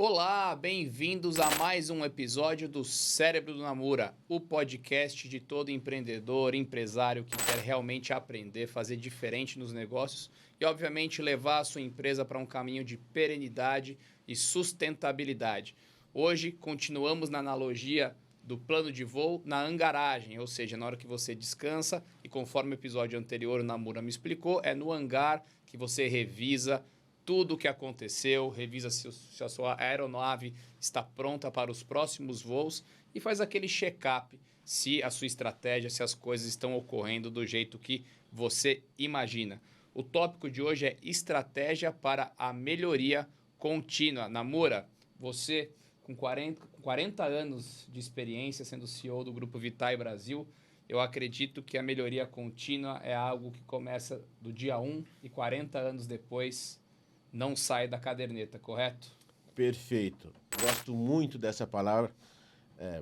Olá, bem-vindos a mais um episódio do Cérebro do Namura, o podcast de todo empreendedor, empresário que quer realmente aprender, fazer diferente nos negócios e, obviamente, levar a sua empresa para um caminho de perenidade e sustentabilidade. Hoje, continuamos na analogia do plano de voo na hangaragem, ou seja, na hora que você descansa e conforme o episódio anterior o Namura me explicou, é no hangar que você revisa tudo o que aconteceu, revisa se a sua aeronave está pronta para os próximos voos e faz aquele check-up se a sua estratégia, se as coisas estão ocorrendo do jeito que você imagina. O tópico de hoje é estratégia para a melhoria contínua. Namura, você com 40 anos de experiência sendo CEO do Grupo Vitae Brasil, eu acredito que a melhoria contínua é algo que começa do dia 1 e 40 anos depois não sai da caderneta, correto? Perfeito. Gosto muito dessa palavra.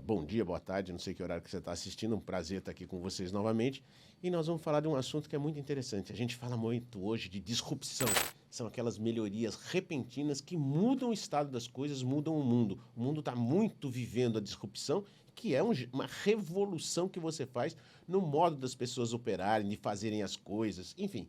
Bom dia, boa tarde, não sei que horário que você está assistindo. Um prazer estar aqui com vocês novamente. E nós vamos falar de um assunto que é muito interessante. A gente fala muito hoje de disrupção. São aquelas melhorias repentinas que mudam o estado das coisas, mudam o mundo. O mundo está muito vivendo a disrupção, que é uma revolução que você faz no modo das pessoas operarem, de fazerem as coisas, enfim.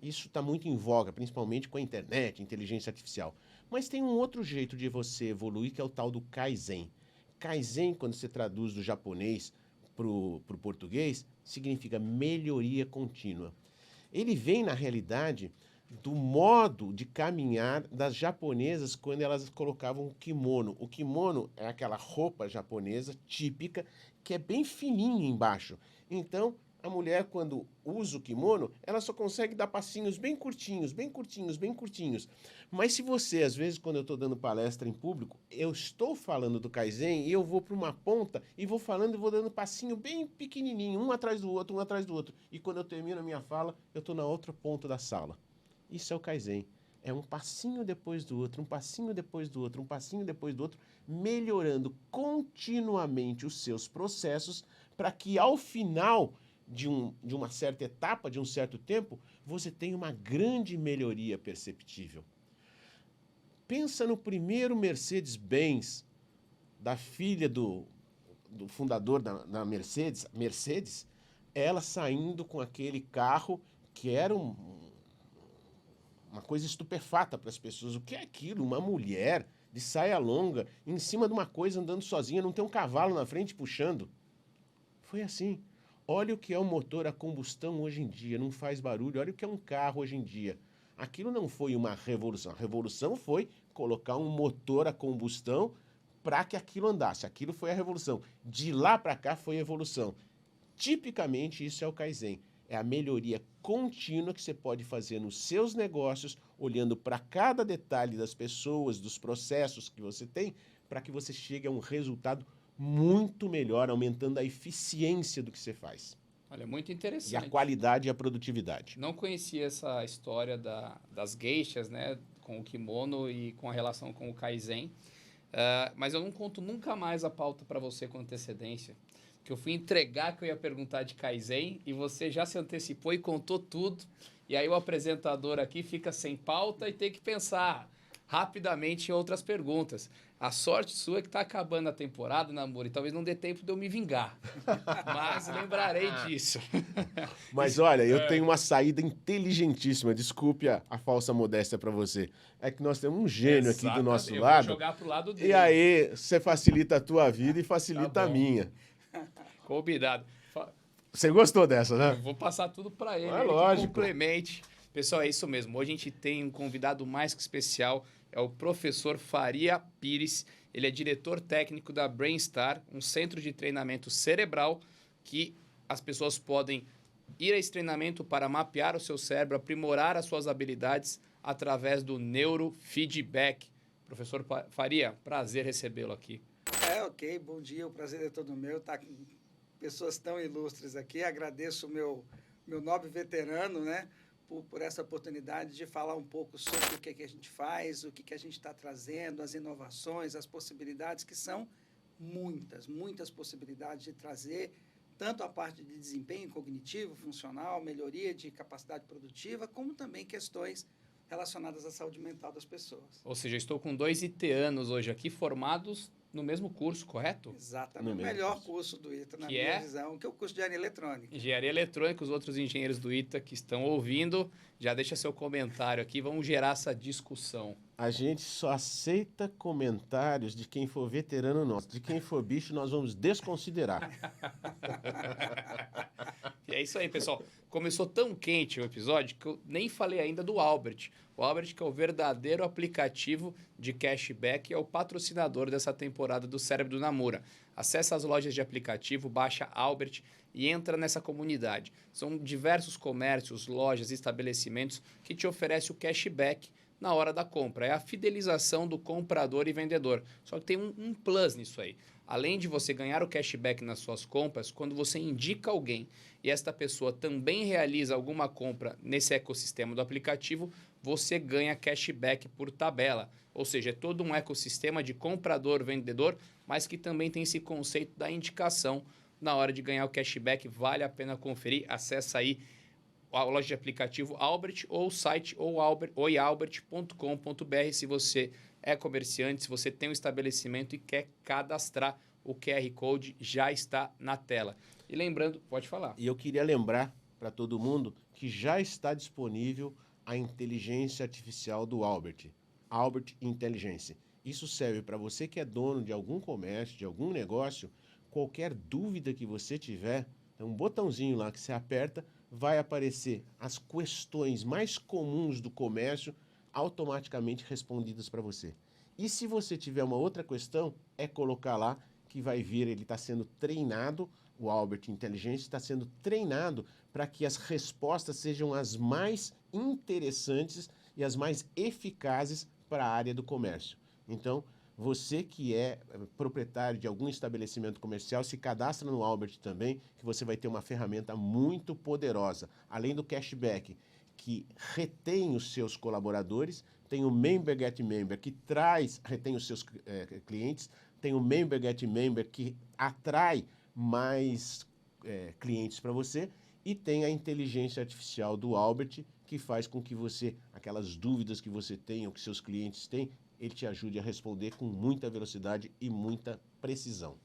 Isso está muito em voga, principalmente com a internet, inteligência artificial. Mas tem um outro jeito de você evoluir, que é o tal do Kaizen. Kaizen, quando você traduz do japonês para o português, significa melhoria contínua. Ele vem, na realidade, do modo de caminhar das japonesas quando elas colocavam o kimono. O kimono é aquela roupa japonesa típica que é bem fininha embaixo. Então, a mulher, quando usa o kimono, ela só consegue dar passinhos bem curtinhos, bem curtinhos, bem curtinhos. Mas se você, às vezes, quando eu estou dando palestra em público, eu estou falando do Kaizen e eu vou para uma ponta e vou falando e vou dando passinho bem pequenininho, um atrás do outro, um atrás do outro. E quando eu termino a minha fala, eu estou na outra ponta da sala. Isso é o Kaizen. É um passinho depois do outro, um passinho depois do outro, um passinho depois do outro, melhorando continuamente os seus processos para que, ao final de uma certa etapa, de um certo tempo, você tenha uma grande melhoria perceptível. Pensa no primeiro Mercedes-Benz, da filha do fundador da Mercedes, ela saindo com aquele carro que era uma coisa estupefata para as pessoas. O que é aquilo? Uma mulher de saia longa, em cima de uma coisa, andando sozinha, não tem um cavalo na frente puxando. Foi assim. Olha o que é um motor a combustão hoje em dia, não faz barulho. Olha o que é um carro hoje em dia. Aquilo não foi uma revolução. A revolução foi colocar um motor a combustão para que aquilo andasse. Aquilo foi a revolução. De lá para cá foi a evolução. Tipicamente isso é o Kaizen. É a melhoria contínua que você pode fazer nos seus negócios, olhando para cada detalhe das pessoas, dos processos que você tem, para que você chegue a um resultado muito melhor, aumentando a eficiência do que você faz. Olha, muito E a interessante. qualidade e a produtividade. Não conhecia essa história das geishas, né, com o kimono e com a relação com o Kaizen. Mas eu não conto nunca mais a pauta para você com antecedência. Que eu fui entregar que eu ia perguntar de Kaizen e você já se antecipou e contou tudo. E aí o apresentador aqui fica sem pauta e tem que pensar rapidamente em outras perguntas. A sorte sua é que está acabando a temporada, Namoro, e talvez não dê tempo de eu me vingar. Mas lembrarei disso. Mas olha, eu tenho uma saída inteligentíssima. Desculpe a falsa modéstia para você. É que nós temos um gênio aqui do nosso Eu lado. vou jogar pro lado dele. E aí, você facilita a tua vida e facilita a minha. Combinado. Você gostou dessa, Eu né? vou passar tudo para ele, É ele que lógico. complemente. Pessoal, é isso mesmo. Hoje a gente tem um convidado mais que especial, é o professor Faria Pires. Ele é diretor técnico da Brainstar, um centro de treinamento cerebral que as pessoas podem ir a esse treinamento para mapear o seu cérebro, aprimorar as suas habilidades através do neurofeedback. Professor Faria, prazer recebê-lo aqui. Ok, bom dia, o prazer é todo meu estar com pessoas tão ilustres aqui. Agradeço o meu nobre veterano, né, por essa oportunidade de falar um pouco sobre o que a gente faz, o que a gente está trazendo, as inovações, as possibilidades, que são muitas possibilidades de trazer tanto a parte de desempenho cognitivo, funcional, melhoria de capacidade produtiva, como também questões relacionadas à saúde mental das pessoas. Ou seja, eu estou com 2 ITanos hoje aqui formados no mesmo curso, correto? Exatamente. No O mesmo melhor curso. curso do ITA, na Que minha é? visão, que é o curso de engenharia eletrônica. Engenharia eletrônica, os outros engenheiros do ITA que estão ouvindo, já deixa seu comentário aqui, vamos gerar essa discussão. A gente só aceita comentários de quem for veterano nosso. De quem for bicho, nós vamos desconsiderar. E é isso aí, pessoal. Começou tão quente o episódio que eu nem falei ainda do Albert. O Albert, que é o verdadeiro aplicativo de cashback, é o patrocinador dessa temporada do Cérebro do Namura. Acesse as lojas de aplicativo, baixa Albert e entra nessa comunidade. São diversos comércios, lojas, estabelecimentos que te oferecem o cashback na hora da compra. É a fidelização do comprador e vendedor. Só que tem um plus nisso aí. Além de você ganhar o cashback nas suas compras, quando você indica alguém e esta pessoa também realiza alguma compra nesse ecossistema do aplicativo, você ganha cashback por tabela. Ou seja, é todo um ecossistema de comprador-vendedor, mas que também tem esse conceito da indicação na hora de ganhar o cashback. Vale a pena conferir. Acesse aí a loja de aplicativo Albert ou o site oialbert.com.br se você é comerciante, se você tem um estabelecimento e quer cadastrar, o QR Code já está na tela. E lembrando, pode falar. E eu queria lembrar para todo mundo que já está disponível a inteligência artificial do Albert, Albert Intelligence. Isso serve para você que é dono de algum comércio, de algum negócio, qualquer dúvida que você tiver, tem um botãozinho lá que você aperta, vai aparecer as questões mais comuns do comércio automaticamente respondidas para você. E se você tiver uma outra questão, é colocar lá que vai vir, ele está sendo treinado, o Albert Intelligence está sendo treinado para que as respostas sejam as mais interessantes e as mais eficazes para a área do comércio. Então, você que é proprietário de algum estabelecimento comercial, se cadastra no Albert também, que você vai ter uma ferramenta muito poderosa. Além do cashback, que retém os seus colaboradores, tem o Member Get Member, que retém os seus clientes, tem o Member Get Member, que atrai mais clientes para você, e tem a inteligência artificial do Albert, que faz com que você, aquelas dúvidas que você tem ou que seus clientes têm, ele te ajude a responder com muita velocidade e muita precisão.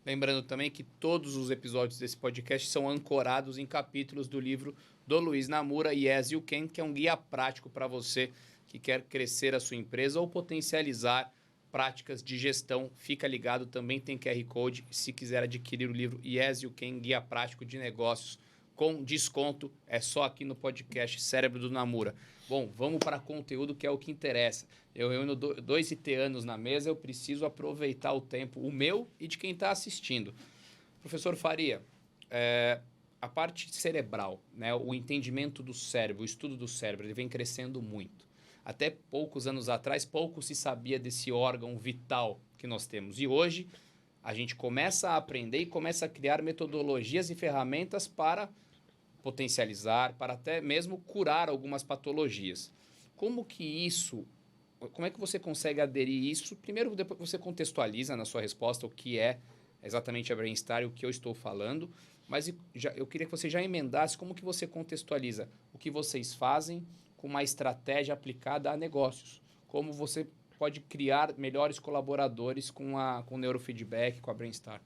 Lembrando também que todos os episódios desse podcast são ancorados em capítulos do livro do Luiz Namura, Yes You Can, que é um guia prático para você que quer crescer a sua empresa ou potencializar práticas de gestão. Fica ligado, também tem QR Code. Se quiser adquirir o livro Yes You Can, guia prático de negócios com desconto, é só aqui no podcast Cérebro do Namura. Bom, vamos para conteúdo, que é o que interessa. Eu reúno 2 ITanos na mesa, eu preciso aproveitar o tempo, o meu e de quem está assistindo. Professor Faria, a parte cerebral, né, o entendimento do cérebro, o estudo do cérebro, ele vem crescendo muito. Até poucos anos atrás, pouco se sabia desse órgão vital que nós temos. E hoje, a gente começa a aprender e começa a criar metodologias e ferramentas para potencializar, para até mesmo curar algumas patologias. Como é que você consegue aderir isso? Primeiro, depois você contextualiza na sua resposta o que é exatamente a Brainstar e o que eu estou falando, mas eu queria que você já emendasse como que você contextualiza o que vocês fazem com uma estratégia aplicada a negócios. Como você pode criar melhores colaboradores com o neurofeedback, com a Brainstar.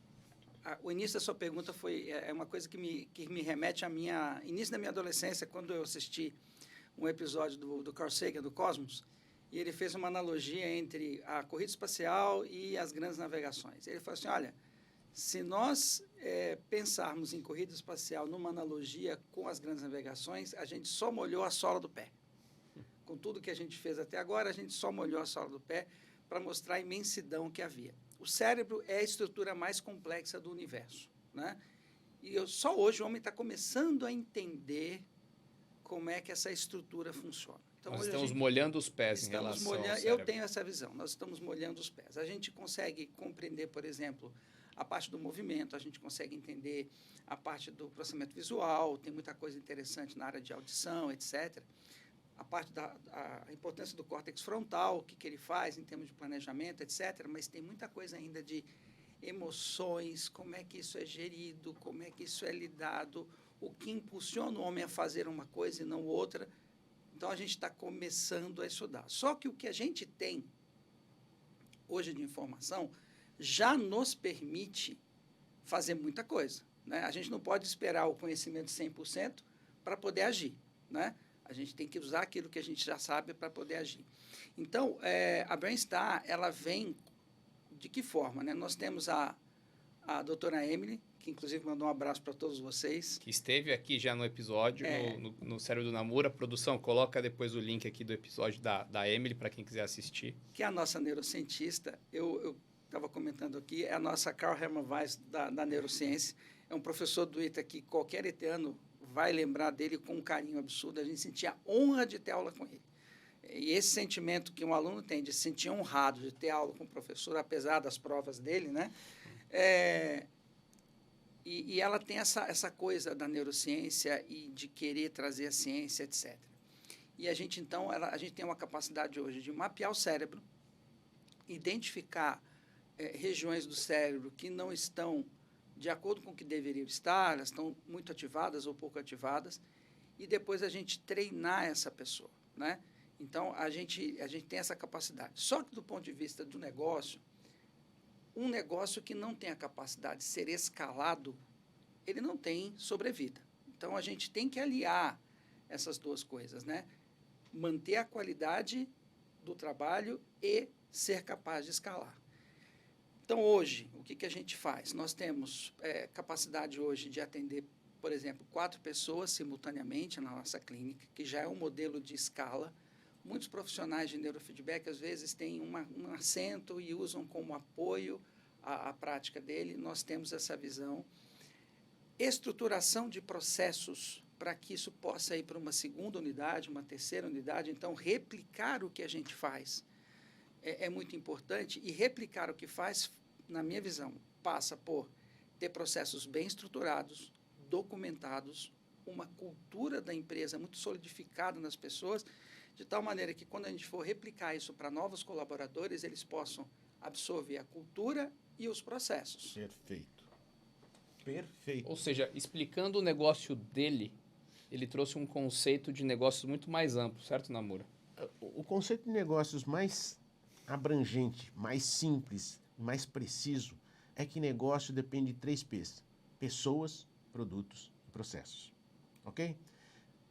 O início da sua pergunta é uma coisa que me remete início da minha adolescência, quando eu assisti um episódio do Carl Sagan, do Cosmos, e ele fez uma analogia entre a corrida espacial e as grandes navegações. Ele falou assim, olha, se nós pensarmos em corrida espacial numa analogia com as grandes navegações, a gente só molhou a sola do pé. Com tudo que a gente fez até agora, a gente só molhou a sola do pé para mostrar a imensidão que havia. O cérebro é a estrutura mais complexa do universo, né? E só hoje o homem está começando a entender como é que essa estrutura funciona. Então, nós estamos molhando os pés em relação ao cérebro. Eu tenho essa visão, nós estamos molhando os pés. A gente consegue compreender, por exemplo, a parte do movimento, a gente consegue entender a parte do processamento visual, tem muita coisa interessante na área de audição, etc. A parte da importância do córtex frontal, o que ele faz em termos de planejamento, etc. Mas tem muita coisa ainda de emoções, como é que isso é gerido, como é que isso é lidado, o que impulsiona o homem a fazer uma coisa e não outra. Então, a gente está começando a estudar. Só que o que a gente tem hoje de informação já nos permite fazer muita coisa, né? A gente não pode esperar o conhecimento 100% para poder agir, né? A gente tem que usar aquilo que a gente já sabe para poder agir. Então, a BrainStar, ela vem de que forma, né? Nós temos a doutora Emily, que inclusive mandou um abraço para todos vocês. Que esteve aqui já no episódio, no Cérebro do Namura. Produção, coloca depois o link aqui do episódio da Emily, para quem quiser assistir. Que é a nossa neurocientista. Eu estava comentando aqui, é a nossa Carl Hermann Weiss da neurociência. É um professor do ITA que qualquer etiano vai lembrar dele com um carinho absurdo. A gente sentia honra de ter aula com ele. E esse sentimento que um aluno tem de se sentir honrado de ter aula com o professor, apesar das provas dele, né? E ela tem essa coisa da neurociência e de querer trazer a ciência, etc. E a gente, então, a gente tem uma capacidade hoje de mapear o cérebro, identificar regiões do cérebro que não estão de acordo com o que deveriam estar, elas estão muito ativadas ou pouco ativadas, e depois a gente treinar essa pessoa, né? Então, a gente tem essa capacidade. Só que, do ponto de vista do negócio, um negócio que não tem a capacidade de ser escalado, ele não tem sobrevida. Então, a gente tem que aliar essas duas coisas, né? Manter a qualidade do trabalho e ser capaz de escalar. Então, hoje, o que a gente faz? Nós temos capacidade hoje de atender, por exemplo, 4 pessoas simultaneamente na nossa clínica, que já é um modelo de escala. Muitos profissionais de neurofeedback, às vezes, têm um assento e usam como apoio a prática dele. Nós temos essa visão. Estruturação de processos para que isso possa ir para uma segunda unidade, uma terceira unidade. Então, replicar o que a gente faz é muito importante. E replicar o que faz, na minha visão, passa por ter processos bem estruturados, documentados, uma cultura da empresa muito solidificada nas pessoas, de tal maneira que, quando a gente for replicar isso para novos colaboradores, eles possam absorver a cultura e os processos. Perfeito. Perfeito. Ou seja, explicando o negócio dele, ele trouxe um conceito de negócios muito mais amplo, certo, Namura? O conceito de negócios mais abrangente, mais simples, mais preciso, é que negócio depende de 3 P's: pessoas, produtos e processos. Ok?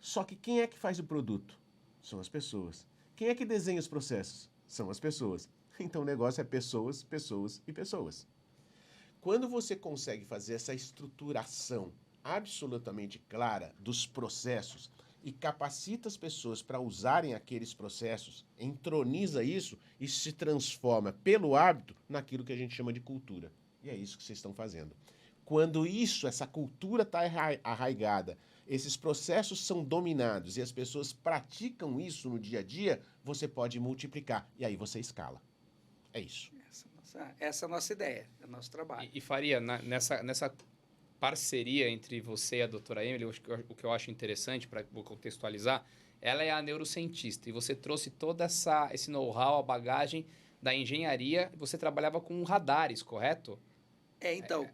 Só que quem é que faz o produto? São as pessoas. Quem é que desenha os processos? São as pessoas. Então o negócio é pessoas, pessoas e pessoas. Quando você consegue fazer essa estruturação absolutamente clara dos processos e capacita as pessoas para usarem aqueles processos, entroniza isso e se transforma pelo hábito naquilo que a gente chama de cultura. E é isso que vocês estão fazendo. Quando essa cultura está arraigada, esses processos são dominados e as pessoas praticam isso no dia a dia, você pode multiplicar e aí você escala. É isso. Essa é a nossa ideia, é o nosso trabalho. E Faria, nessa parceria entre você e a doutora Emily, o que eu acho interessante, para contextualizar, ela é a neurocientista e você trouxe todo esse know-how, a bagagem da engenharia. Você trabalhava com radares, correto? Então...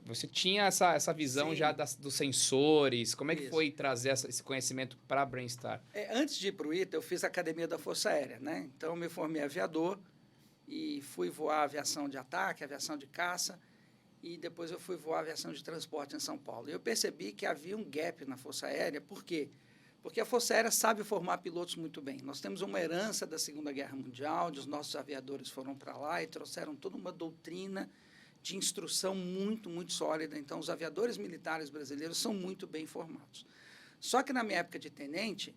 Você tinha essa visão, sim, já dos sensores. Como é que foi trazer esse conhecimento para a BrainStar? Antes de ir para o ITA, eu fiz a Academia da Força Aérea, né? Então, eu me formei aviador e fui voar aviação de ataque, aviação de caça, e depois eu fui voar aviação de transporte em São Paulo. E eu percebi que havia um gap na Força Aérea. Por quê? Porque a Força Aérea sabe formar pilotos muito bem. Nós temos uma herança da Segunda Guerra Mundial, onde os nossos aviadores foram para lá e trouxeram toda uma doutrina de instrução muito, muito sólida. Então, os aviadores militares brasileiros são muito bem formados. Só que, na minha época de tenente,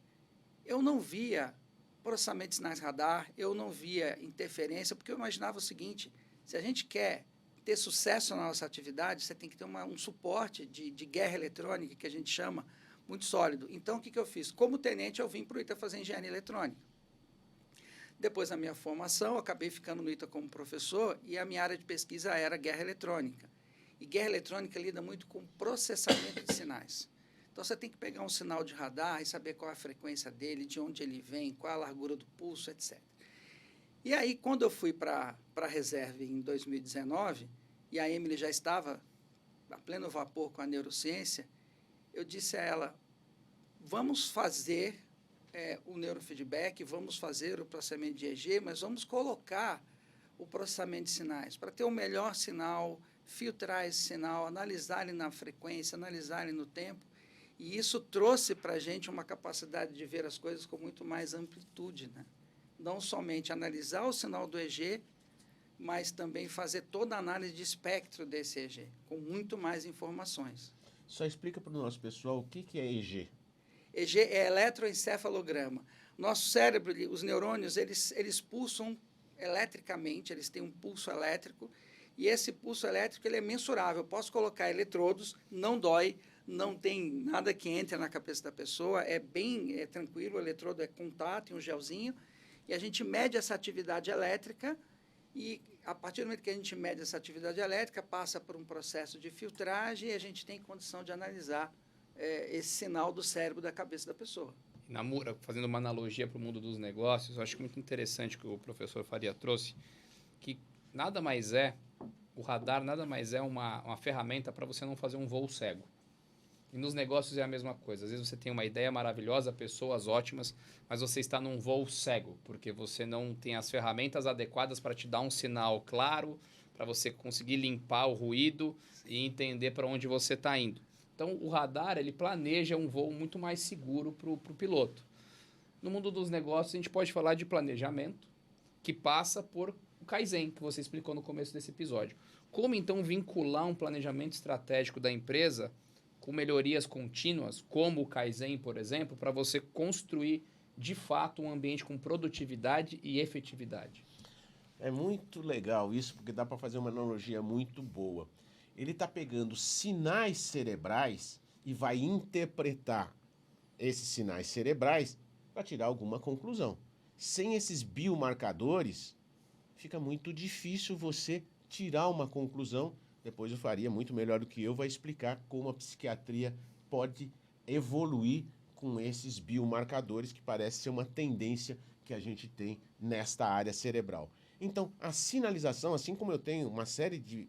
eu não via processamento de sinais radar, eu não via interferência, porque eu imaginava o seguinte: se a gente quer ter sucesso na nossa atividade, você tem que ter um suporte de guerra eletrônica, que a gente chama, muito sólido. Então, o que eu fiz? Como tenente, eu vim para o ITA fazer engenharia eletrônica. Depois da minha formação, eu acabei ficando no ITA como professor e a minha área de pesquisa era guerra eletrônica. E guerra eletrônica lida muito com processamento de sinais. Então, você tem que pegar um sinal de radar e saber qual é a frequência dele, de onde ele vem, qual é a largura do pulso, etc. E aí, quando eu fui para a reserva em 2019, e a Emily já estava a pleno vapor com a neurociência, eu disse a ela: vamos fazer o neurofeedback, vamos fazer o processamento de EEG, mas vamos colocar o processamento de sinais para ter o melhor sinal, filtrar esse sinal, analisar ele na frequência, analisar ele no tempo. E isso trouxe para a gente uma capacidade de ver as coisas com muito mais amplitude, né? Não somente analisar o sinal do EEG, mas também fazer toda a análise de espectro desse EEG, com muito mais informações. Só explica para o nosso pessoal o que é EEG. EEG é eletroencefalograma. Nosso cérebro, os neurônios, eles pulsam eletricamente, eles têm um pulso elétrico, e esse pulso elétrico ele é mensurável. Eu posso colocar eletrodos, não dói, não tem nada que entre na cabeça da pessoa, é tranquilo, o eletrodo é contato e um gelzinho, e a gente mede essa atividade elétrica, e a partir do momento que a gente mede essa atividade elétrica, passa por um processo de filtragem e a gente tem condição de analisar esse sinal do cérebro da cabeça da pessoa. Namura, fazendo uma analogia para o mundo dos negócios, eu acho muito interessante que o professor Faria trouxe, que o radar nada mais é uma ferramenta para você não fazer um voo cego. E nos negócios é a mesma coisa. Às vezes você tem uma ideia maravilhosa, pessoas ótimas, mas você está num voo cego, porque você não tem as ferramentas adequadas para te dar um sinal claro, para você conseguir limpar o ruído e entender para onde você está indo. Então, o radar, ele planeja um voo muito mais seguro para o piloto. No mundo dos negócios, a gente pode falar de planejamento, que passa por o Kaizen, que você explicou no começo desse episódio. Como, então, vincular um planejamento estratégico da empresa com melhorias contínuas, como o Kaizen, por exemplo, para você construir, de fato, um ambiente com produtividade e efetividade? É muito legal isso, porque dá para fazer uma analogia muito boa. Ele está pegando sinais cerebrais e vai interpretar esses sinais cerebrais para tirar alguma conclusão. Sem esses biomarcadores, fica muito difícil você tirar uma conclusão. Depois o Faria, muito melhor do que eu, vai explicar como a psiquiatria pode evoluir com esses biomarcadores, que parece ser uma tendência que a gente tem nesta área cerebral. Então, a sinalização, assim como eu tenho uma série de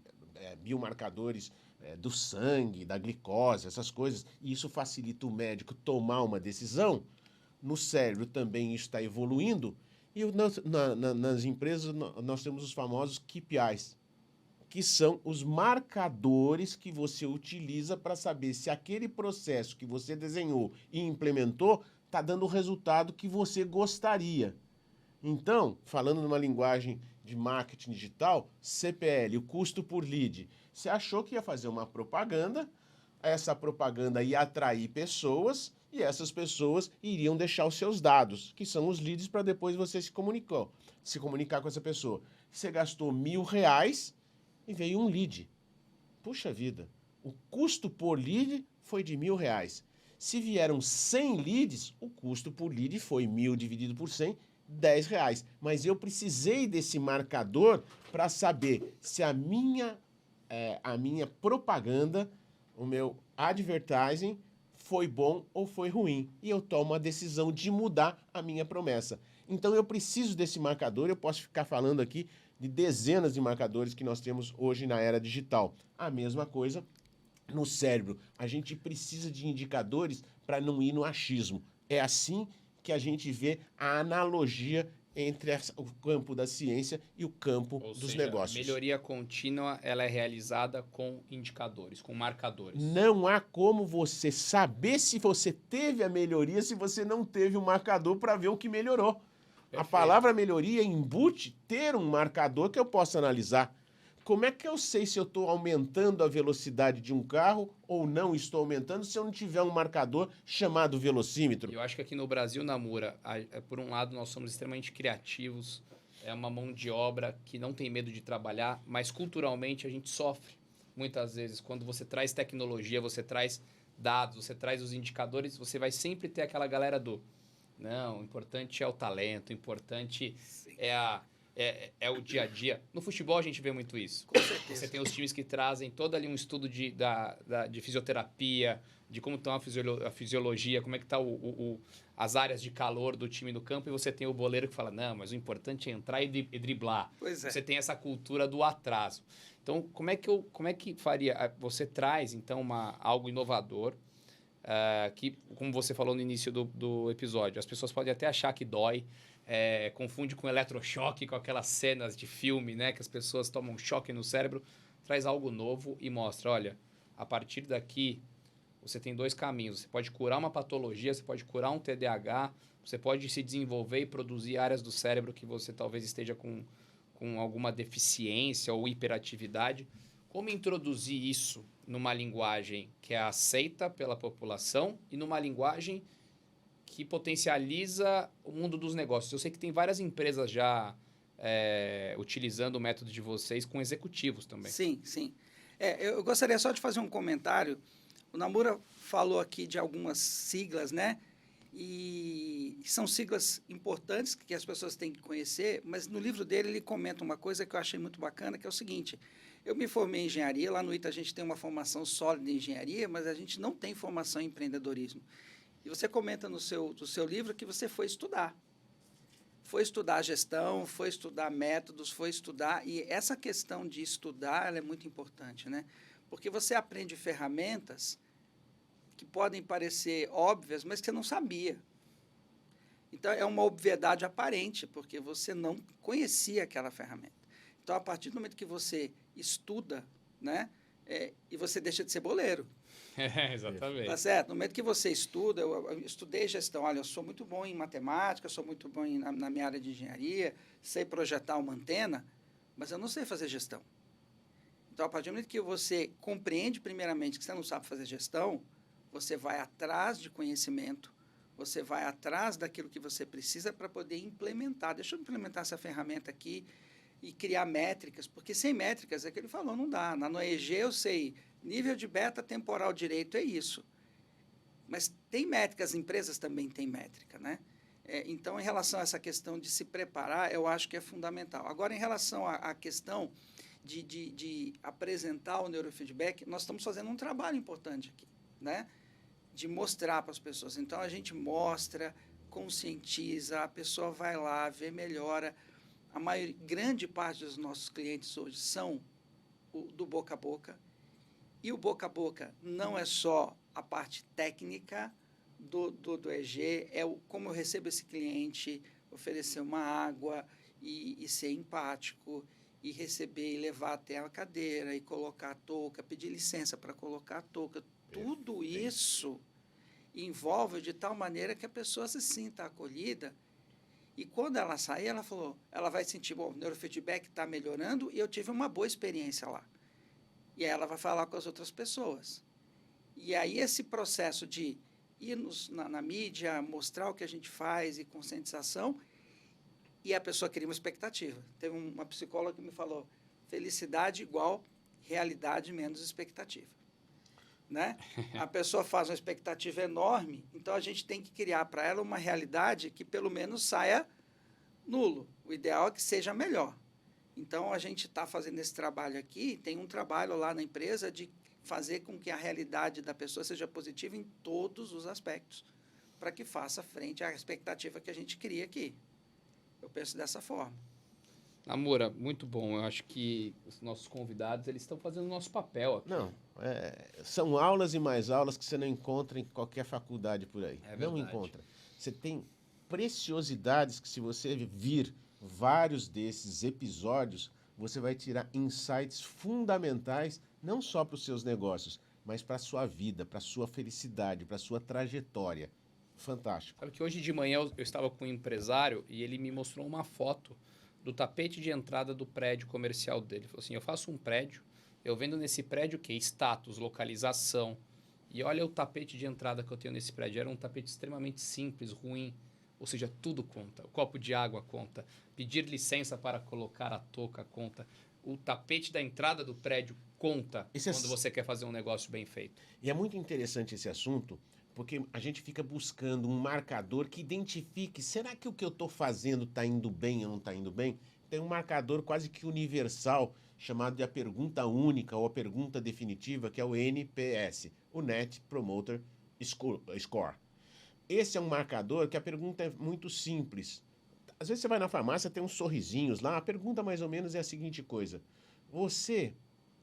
biomarcadores do sangue, da glicose, essas coisas, e isso facilita o médico tomar uma decisão, no cérebro também isso está evoluindo, e nas empresas nós temos os famosos KPIs, que são os marcadores que você utiliza para saber se aquele processo que você desenhou e implementou está dando o resultado que você gostaria. Então, falando numa linguagem de marketing digital, CPL, o custo por lead. Você achou que ia fazer uma propaganda, essa propaganda ia atrair pessoas e essas pessoas iriam deixar os seus dados, que são os leads, para depois você se comunicar com essa pessoa. Você gastou R$1.000 e veio um lead. Puxa vida, o custo por lead foi de R$1.000. Se vieram 100 leads, o custo por lead foi 1.000 dividido por 100, R$10. Mas eu precisei desse marcador para saber se a minha propaganda, o meu advertising, foi bom ou foi ruim. E eu tomo a decisão de mudar a minha promessa. Então eu preciso desse marcador. Eu posso ficar falando aqui de dezenas de marcadores que nós temos hoje na era digital. A mesma coisa no cérebro. A gente precisa de indicadores para não ir no achismo. É assim que a gente vê a analogia entre o campo da ciência e o campo dos negócios. A melhoria contínua, ela é realizada com indicadores, com marcadores. Não há como você saber se você teve a melhoria se você não teve um marcador para ver o que melhorou. Perfeito. A palavra melhoria embute ter um marcador que eu possa analisar. Como é que eu sei se eu estou aumentando a velocidade de um carro ou não estou aumentando se eu não tiver um marcador chamado velocímetro? Eu acho que aqui no Brasil, Namura, por um lado nós somos extremamente criativos, é uma mão de obra que não tem medo de trabalhar, mas culturalmente a gente sofre muitas vezes. Quando você traz tecnologia, você traz dados, você traz os indicadores, você vai sempre ter aquela galera não, o importante é o talento, o importante é o dia a dia. No futebol a gente vê muito isso. Com certeza. Você tem os times que trazem todo ali um estudo de fisioterapia, de como está a fisiologia, como é que está as áreas de calor do time no campo, e você tem o boleiro que fala, não, mas o importante é entrar e driblar. Pois é. Você tem essa cultura do atraso. Então, como é que Faria? Você traz, então, algo inovador, que, como você falou no início do episódio, as pessoas podem até achar que dói, confunde com eletrochoque, com aquelas cenas de filme, né? Que as pessoas tomam choque no cérebro. Traz algo novo e mostra, olha, a partir daqui você tem 2 caminhos. Você pode curar uma patologia, você pode curar um TDAH, você pode se desenvolver e produzir áreas do cérebro que você talvez esteja com alguma deficiência ou hiperatividade. Como introduzir isso numa linguagem que é aceita pela população e numa linguagem que potencializa o mundo dos negócios? Eu sei que tem várias empresas já utilizando o método de vocês com executivos também. Sim, sim. Eu gostaria só de fazer um comentário. O Namura falou aqui de algumas siglas, né? E são siglas importantes que as pessoas têm que conhecer, mas no livro dele ele comenta uma coisa que eu achei muito bacana, que é o seguinte: eu me formei em engenharia, lá no ITA a gente tem uma formação sólida em engenharia, mas a gente não tem formação em empreendedorismo. E você comenta no seu livro que você foi estudar. Foi estudar gestão, foi estudar métodos, foi estudar... E essa questão de estudar ela é muito importante, né? Porque você aprende ferramentas que podem parecer óbvias, mas que você não sabia. Então, é uma obviedade aparente, porque você não conhecia aquela ferramenta. Então, a partir do momento que você estuda, né, e você deixa de ser boleiro. Exatamente. Tá certo? No momento que você estuda, eu estudei gestão. Olha, eu sou muito bom em matemática, sou muito bom na minha área de engenharia, sei projetar uma antena, mas eu não sei fazer gestão. Então, a partir do momento que você compreende, primeiramente, que você não sabe fazer gestão, você vai atrás de conhecimento, você vai atrás daquilo que você precisa para poder implementar. Deixa eu implementar essa ferramenta aqui e criar métricas, porque sem métricas, é o que ele falou, não dá. Na EG eu sei, nível de beta temporal direito é isso. Mas tem métricas, as empresas também têm métrica, né? Então, em relação a essa questão de se preparar, eu acho que é fundamental. Agora, em relação à questão de apresentar o neurofeedback, nós estamos fazendo um trabalho importante aqui, né? De mostrar para as pessoas. Então, a gente mostra, conscientiza, a pessoa vai lá, vê, melhora. Grande parte dos nossos clientes hoje são do boca a boca. E o boca a boca não é só a parte técnica do EG, como eu recebo esse cliente, oferecer uma água e ser empático, e receber e levar até a cadeira, e colocar a touca, pedir licença para colocar a touca. Tudo isso envolve de tal maneira que a pessoa se sinta acolhida. E quando ela sair, ela vai sentir, bom, o neurofeedback está melhorando e eu tive uma boa experiência lá. E aí ela vai falar com as outras pessoas. E aí esse processo de ir na mídia, mostrar o que a gente faz e conscientização, e a pessoa cria uma expectativa. Teve uma psicóloga que me falou, felicidade igual realidade menos expectativa. Né? A pessoa faz uma expectativa enorme, então a gente tem que criar para ela uma realidade que pelo menos saia nulo. O ideal é que seja melhor. Então, a gente está fazendo esse trabalho aqui, tem um trabalho lá na empresa de fazer com que a realidade da pessoa seja positiva em todos os aspectos, para que faça frente à expectativa que a gente cria aqui. Eu penso dessa forma. Namura, muito bom. Eu acho que os nossos convidados eles estão fazendo o nosso papel aqui. Não, são aulas e mais aulas que você não encontra em qualquer faculdade por aí. É não verdade. encontra. Você tem preciosidades que, se você vir vários desses episódios, você vai tirar insights fundamentais, não só para os seus negócios, mas para a sua vida, para a sua felicidade, para a sua trajetória. Fantástico. Sabe que hoje de manhã eu estava com um empresário e ele me mostrou uma foto do tapete de entrada do prédio comercial dele. Ele falou assim, eu faço um prédio, eu vendo nesse prédio o quê? Status, localização. E olha o tapete de entrada que eu tenho nesse prédio. Era um tapete extremamente simples, ruim. Ou seja, tudo conta. O copo de água conta. Pedir licença para colocar a touca conta. O tapete da entrada do prédio conta quando você quer fazer um negócio bem feito. E é muito interessante esse assunto, porque a gente fica buscando um marcador que identifique, será que o que eu estou fazendo está indo bem ou não está indo bem? Tem um marcador quase que universal, chamado de a pergunta única ou a pergunta definitiva, que é o NPS, o Net Promoter Score. Esse é um marcador que a pergunta é muito simples. Às vezes você vai na farmácia, tem uns sorrisinhos lá, a pergunta mais ou menos é a seguinte coisa. Você,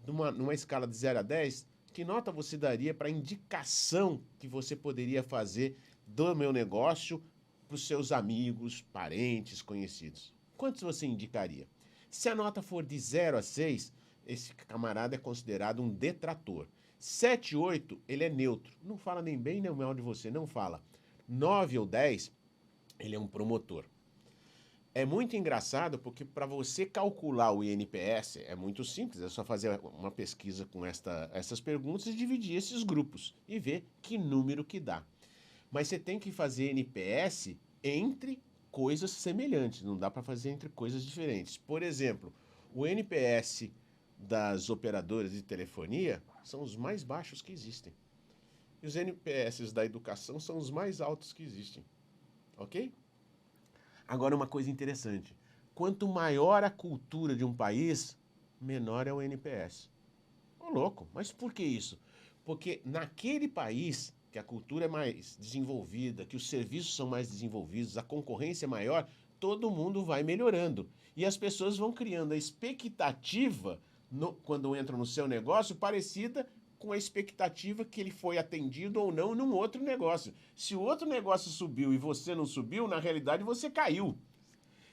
numa escala de 0 a 10, Que nota você daria para a indicação que você poderia fazer do meu negócio para os seus amigos, parentes, conhecidos? Quantos você indicaria? Se a nota for de 0 a 6, esse camarada é considerado um detrator. 7, 8, ele é neutro. Não fala nem bem nem mal de você, não fala. 9 ou 10, ele é um promotor. É muito engraçado porque para você calcular o INPS é muito simples, é só fazer uma pesquisa com essas perguntas e dividir esses grupos e ver que número que dá. Mas você tem que fazer NPS entre coisas semelhantes, não dá para fazer entre coisas diferentes. Por exemplo, o NPS das operadoras de telefonia são os mais baixos que existem. E os NPS da educação são os mais altos que existem. Ok? Agora, uma coisa interessante. Quanto maior a cultura de um país, menor é o NPS. Ô, louco, mas por que isso? Porque naquele país que a cultura é mais desenvolvida, que os serviços são mais desenvolvidos, a concorrência é maior, todo mundo vai melhorando. E as pessoas vão criando a expectativa, quando entram no seu negócio, parecida com a expectativa que ele foi atendido ou não num outro negócio. Se o outro negócio subiu e você não subiu, na realidade você caiu.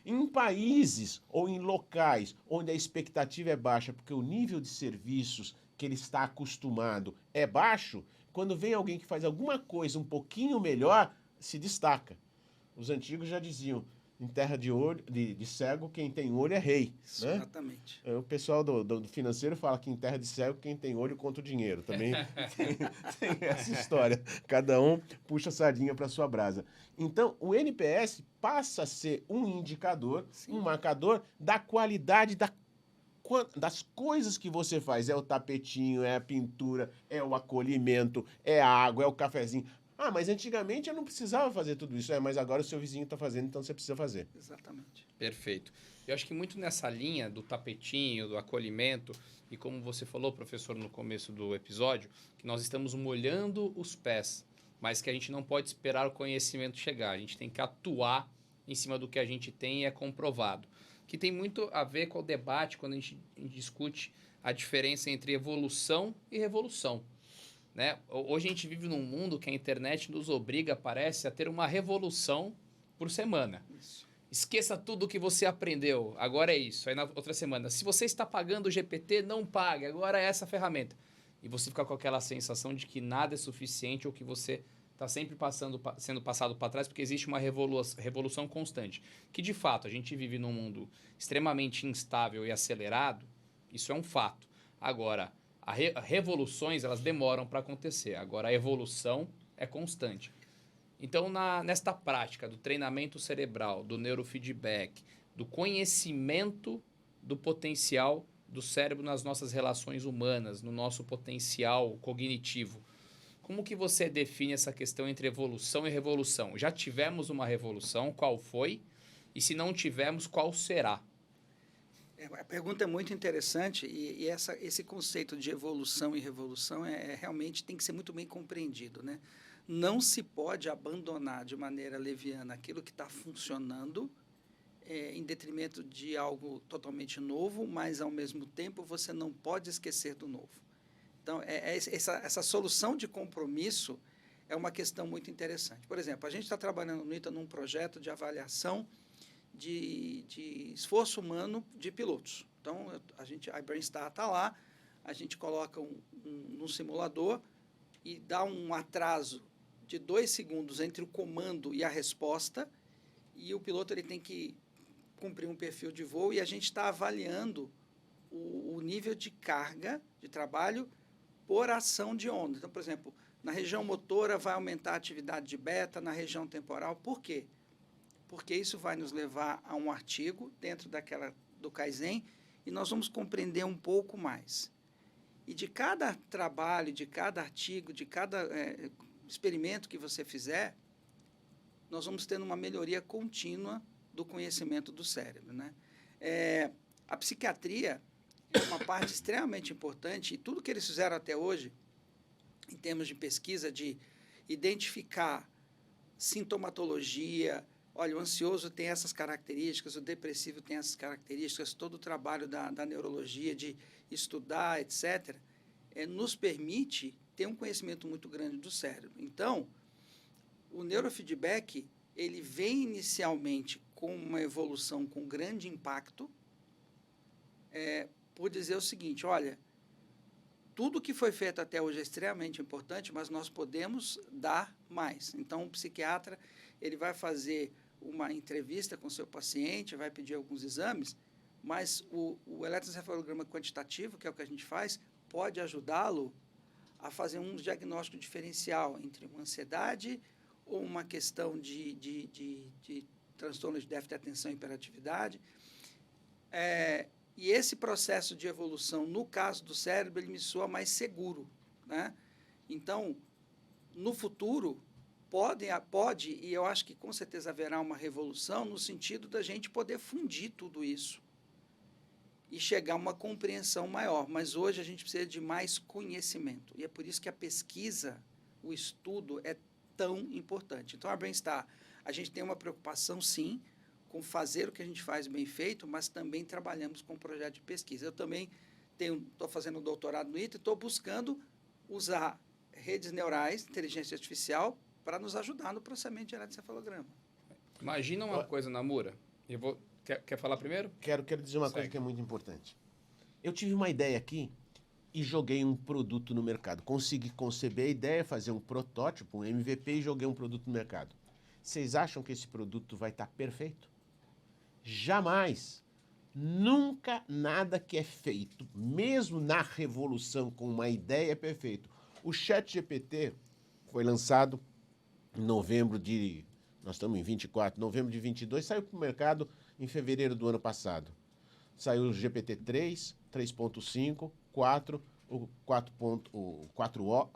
Em países ou em locais onde a expectativa é baixa, porque o nível de serviços que ele está acostumado é baixo, quando vem alguém que faz alguma coisa um pouquinho melhor, se destaca. Os antigos já diziam, em terra de cego, quem tem olho é rei. Né? Exatamente. O pessoal do financeiro fala que em terra de cego, quem tem olho conta o dinheiro. Também tem essa história. Cada um puxa a sardinha para sua brasa. Então, o NPS passa a ser um indicador, um marcador da qualidade das coisas que você faz. É o tapetinho, é a pintura, é o acolhimento, é a água, é o cafezinho. Ah, mas antigamente eu não precisava fazer tudo isso. Mas agora o seu vizinho está fazendo, então você precisa fazer. Exatamente. Perfeito. Eu acho que muito nessa linha do tapetinho, do acolhimento, e como você falou, professor, no começo do episódio, que nós estamos molhando os pés, mas que a gente não pode esperar o conhecimento chegar. A gente tem que atuar em cima do que a gente tem e é comprovado. Que tem muito a ver com o debate quando a gente discute a diferença entre evolução e revolução. Né? Hoje a gente vive num mundo que a internet nos obriga, parece, a ter uma revolução por semana. Isso. Esqueça tudo o que você aprendeu, agora é isso. Aí na outra semana, se você está pagando o GPT, não pague, agora é essa ferramenta. E você fica com aquela sensação de que nada é suficiente ou que você está sempre sendo passado para trás porque existe uma revolução constante. Que de fato a gente vive num mundo extremamente instável e acelerado, isso é um fato. Agora, revoluções, elas demoram para acontecer. Agora, a evolução é constante. Então, nesta prática do treinamento cerebral, do neurofeedback, do conhecimento do potencial do cérebro nas nossas relações humanas, no nosso potencial cognitivo, como que você define essa questão entre evolução e revolução? Já tivemos uma revolução, qual foi? E se não tivemos, qual será? A pergunta é muito interessante e esse conceito de evolução e revolução realmente tem que ser muito bem compreendido, né? Não se pode abandonar de maneira leviana aquilo que está funcionando em detrimento de algo totalmente novo, mas, ao mesmo tempo, você não pode esquecer do novo. Então, essa solução de compromisso é uma questão muito interessante. Por exemplo, a gente está trabalhando no ITA num projeto de avaliação de esforço humano de pilotos. Então, a Brainstar está lá, a gente coloca num simulador e dá um atraso de 2 segundos entre o comando e a resposta, e o piloto ele tem que cumprir um perfil de voo, e a gente está avaliando o nível de carga de trabalho por ação de onda. Então, por exemplo, na região motora vai aumentar a atividade de beta, na região temporal. Por quê? Porque isso vai nos levar a um artigo dentro do Kaizen e nós vamos compreender um pouco mais. E de cada trabalho, de cada artigo, de cada experimento que você fizer, nós vamos tendo uma melhoria contínua do conhecimento do cérebro, né? A psiquiatria é uma parte extremamente importante e tudo que eles fizeram até hoje, em termos de pesquisa, de identificar sintomatologia. Olha, o ansioso tem essas características, o depressivo tem essas características, todo o trabalho da neurologia, de estudar, etc., nos permite ter um conhecimento muito grande do cérebro. Então, o neurofeedback, ele vem inicialmente com uma evolução com grande impacto, por dizer o seguinte, olha, tudo que foi feito até hoje é extremamente importante, mas nós podemos dar mais. Então, o psiquiatra, ele vai fazer uma entrevista com o seu paciente, vai pedir alguns exames, mas o eletroencefalograma quantitativo, que é o que a gente faz, pode ajudá-lo a fazer um diagnóstico diferencial entre uma ansiedade ou uma questão de transtorno de déficit de atenção e hiperatividade. E esse processo de evolução, no caso do cérebro, ele me soa mais seguro, né? Então, no futuro, pode, e eu acho que com certeza haverá uma revolução no sentido da gente poder fundir tudo isso e chegar a uma compreensão maior. Mas hoje a gente precisa de mais conhecimento. E é por isso que a pesquisa, o estudo é tão importante. Então, a Brainstar, a gente tem uma preocupação, sim, com fazer o que a gente faz bem feito, mas também trabalhamos com um projeto de pesquisa. Eu também estou fazendo um doutorado no ITA e estou buscando usar redes neurais, inteligência artificial, para nos ajudar no processamento de eletroencefalograma. Imagina uma coisa, Namura. Quer falar primeiro? Quero dizer uma coisa que é muito importante. Eu tive uma ideia aqui e joguei um produto no mercado. Consegui conceber a ideia, fazer um protótipo, um MVP e joguei um produto no mercado. Vocês acham que esse produto vai estar perfeito? Jamais. Nunca nada que é feito, mesmo na revolução com uma ideia, é perfeito. O ChatGPT foi lançado em novembro de... Nós estamos em 24, novembro de 22, saiu para o mercado em fevereiro do ano passado. Saiu o GPT-3, 3.5, 4, o 4O.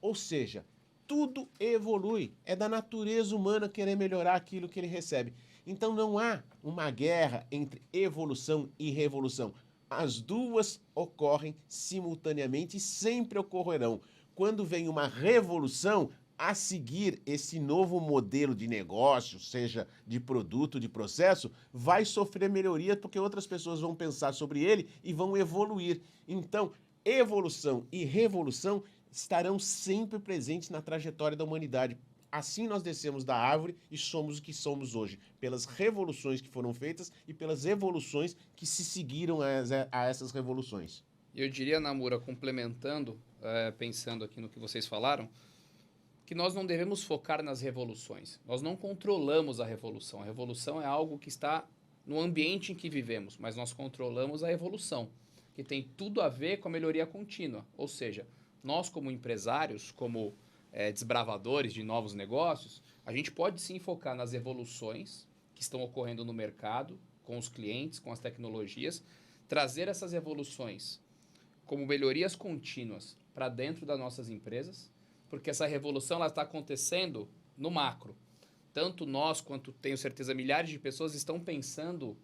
Ou seja, tudo evolui. É da natureza humana querer melhorar aquilo que ele recebe. Então não há uma guerra entre evolução e revolução. As duas ocorrem simultaneamente e sempre ocorrerão. Quando vem uma revolução, a seguir esse novo modelo de negócio, seja de produto, de processo, vai sofrer melhoria porque outras pessoas vão pensar sobre ele e vão evoluir. Então, evolução e revolução estarão sempre presentes na trajetória da humanidade. Assim nós descemos da árvore e somos o que somos hoje, pelas revoluções que foram feitas e pelas evoluções que se seguiram a essas revoluções. Eu diria, Namura, complementando, pensando aqui no que vocês falaram, que nós não devemos focar nas revoluções. Nós não controlamos a revolução. A revolução é algo que está no ambiente em que vivemos, mas nós controlamos a evolução, que tem tudo a ver com a melhoria contínua. Ou seja, nós como empresários, como desbravadores de novos negócios, a gente pode sim focar nas evoluções que estão ocorrendo no mercado, com os clientes, com as tecnologias, trazer essas evoluções como melhorias contínuas para dentro das nossas empresas, porque essa revolução ela está acontecendo no macro. Tanto nós, quanto tenho certeza milhares de pessoas estão pensando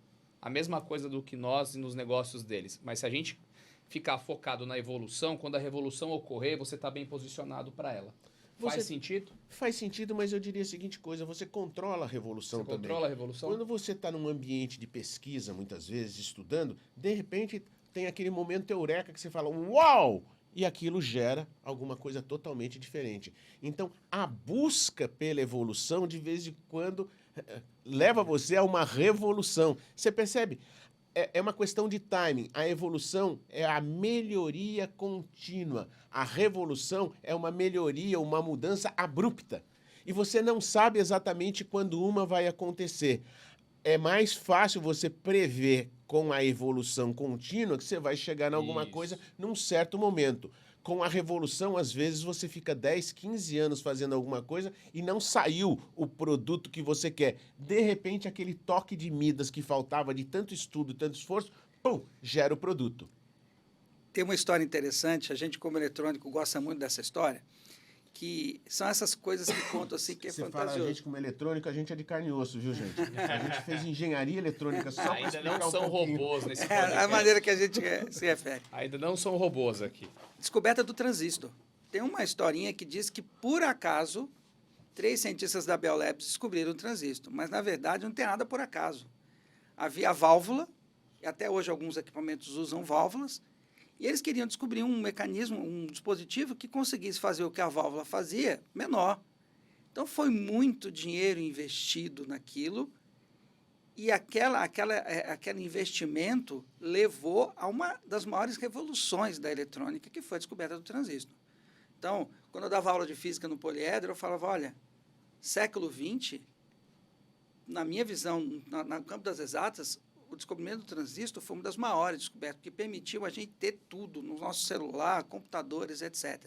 a mesma coisa do que nós nos negócios deles. Mas se a gente ficar focado na evolução, quando a revolução ocorrer, você está bem posicionado para ela. Faz sentido? Faz sentido, mas eu diria a seguinte coisa, você controla a revolução também. Você controla a revolução? Quando você está num ambiente de pesquisa, muitas vezes, estudando, de repente tem aquele momento eureka que você fala, uau! E aquilo gera alguma coisa totalmente diferente. Então, a busca pela evolução, de vez em quando, leva você a uma revolução. Você percebe? É uma questão de timing. A evolução é a melhoria contínua. A revolução é uma melhoria, uma mudança abrupta. E você não sabe exatamente quando uma vai acontecer. É mais fácil você prever com a evolução contínua que você vai chegar em alguma coisa num certo momento. Com a revolução, às vezes, você fica 10, 15 anos fazendo alguma coisa e não saiu o produto que você quer. De repente, aquele toque de Midas que faltava de tanto estudo, tanto esforço, pum, gera o produto. Tem uma história interessante, a gente como eletrônico gosta muito dessa história, que são essas coisas que contam assim que é Você fantasioso. Fala a gente como eletrônico, a gente é de carne e osso, viu, gente? A gente fez engenharia eletrônica só para Ainda não são robôs nesse É podcast. a maneira que a gente se refere. Ainda não são robôs aqui. Descoberta do transistor. Tem uma historinha que diz que, por acaso, 3 cientistas da Bell Labs descobriram o transistor, mas, na verdade, não tem nada por acaso. Havia válvula, e até hoje alguns equipamentos usam válvulas, E eles queriam descobrir um mecanismo, um dispositivo que conseguisse fazer o que a válvula fazia menor. Então, foi muito dinheiro investido naquilo e aquele investimento levou a uma das maiores revoluções da eletrônica, que foi a descoberta do transistor. Então, quando eu dava aula de física no poliedro, eu falava, olha, século XX, na minha visão, no campo das exatas, o descobrimento do transistor foi uma das maiores descobertas, que permitiu a gente ter tudo no nosso celular, computadores, etc.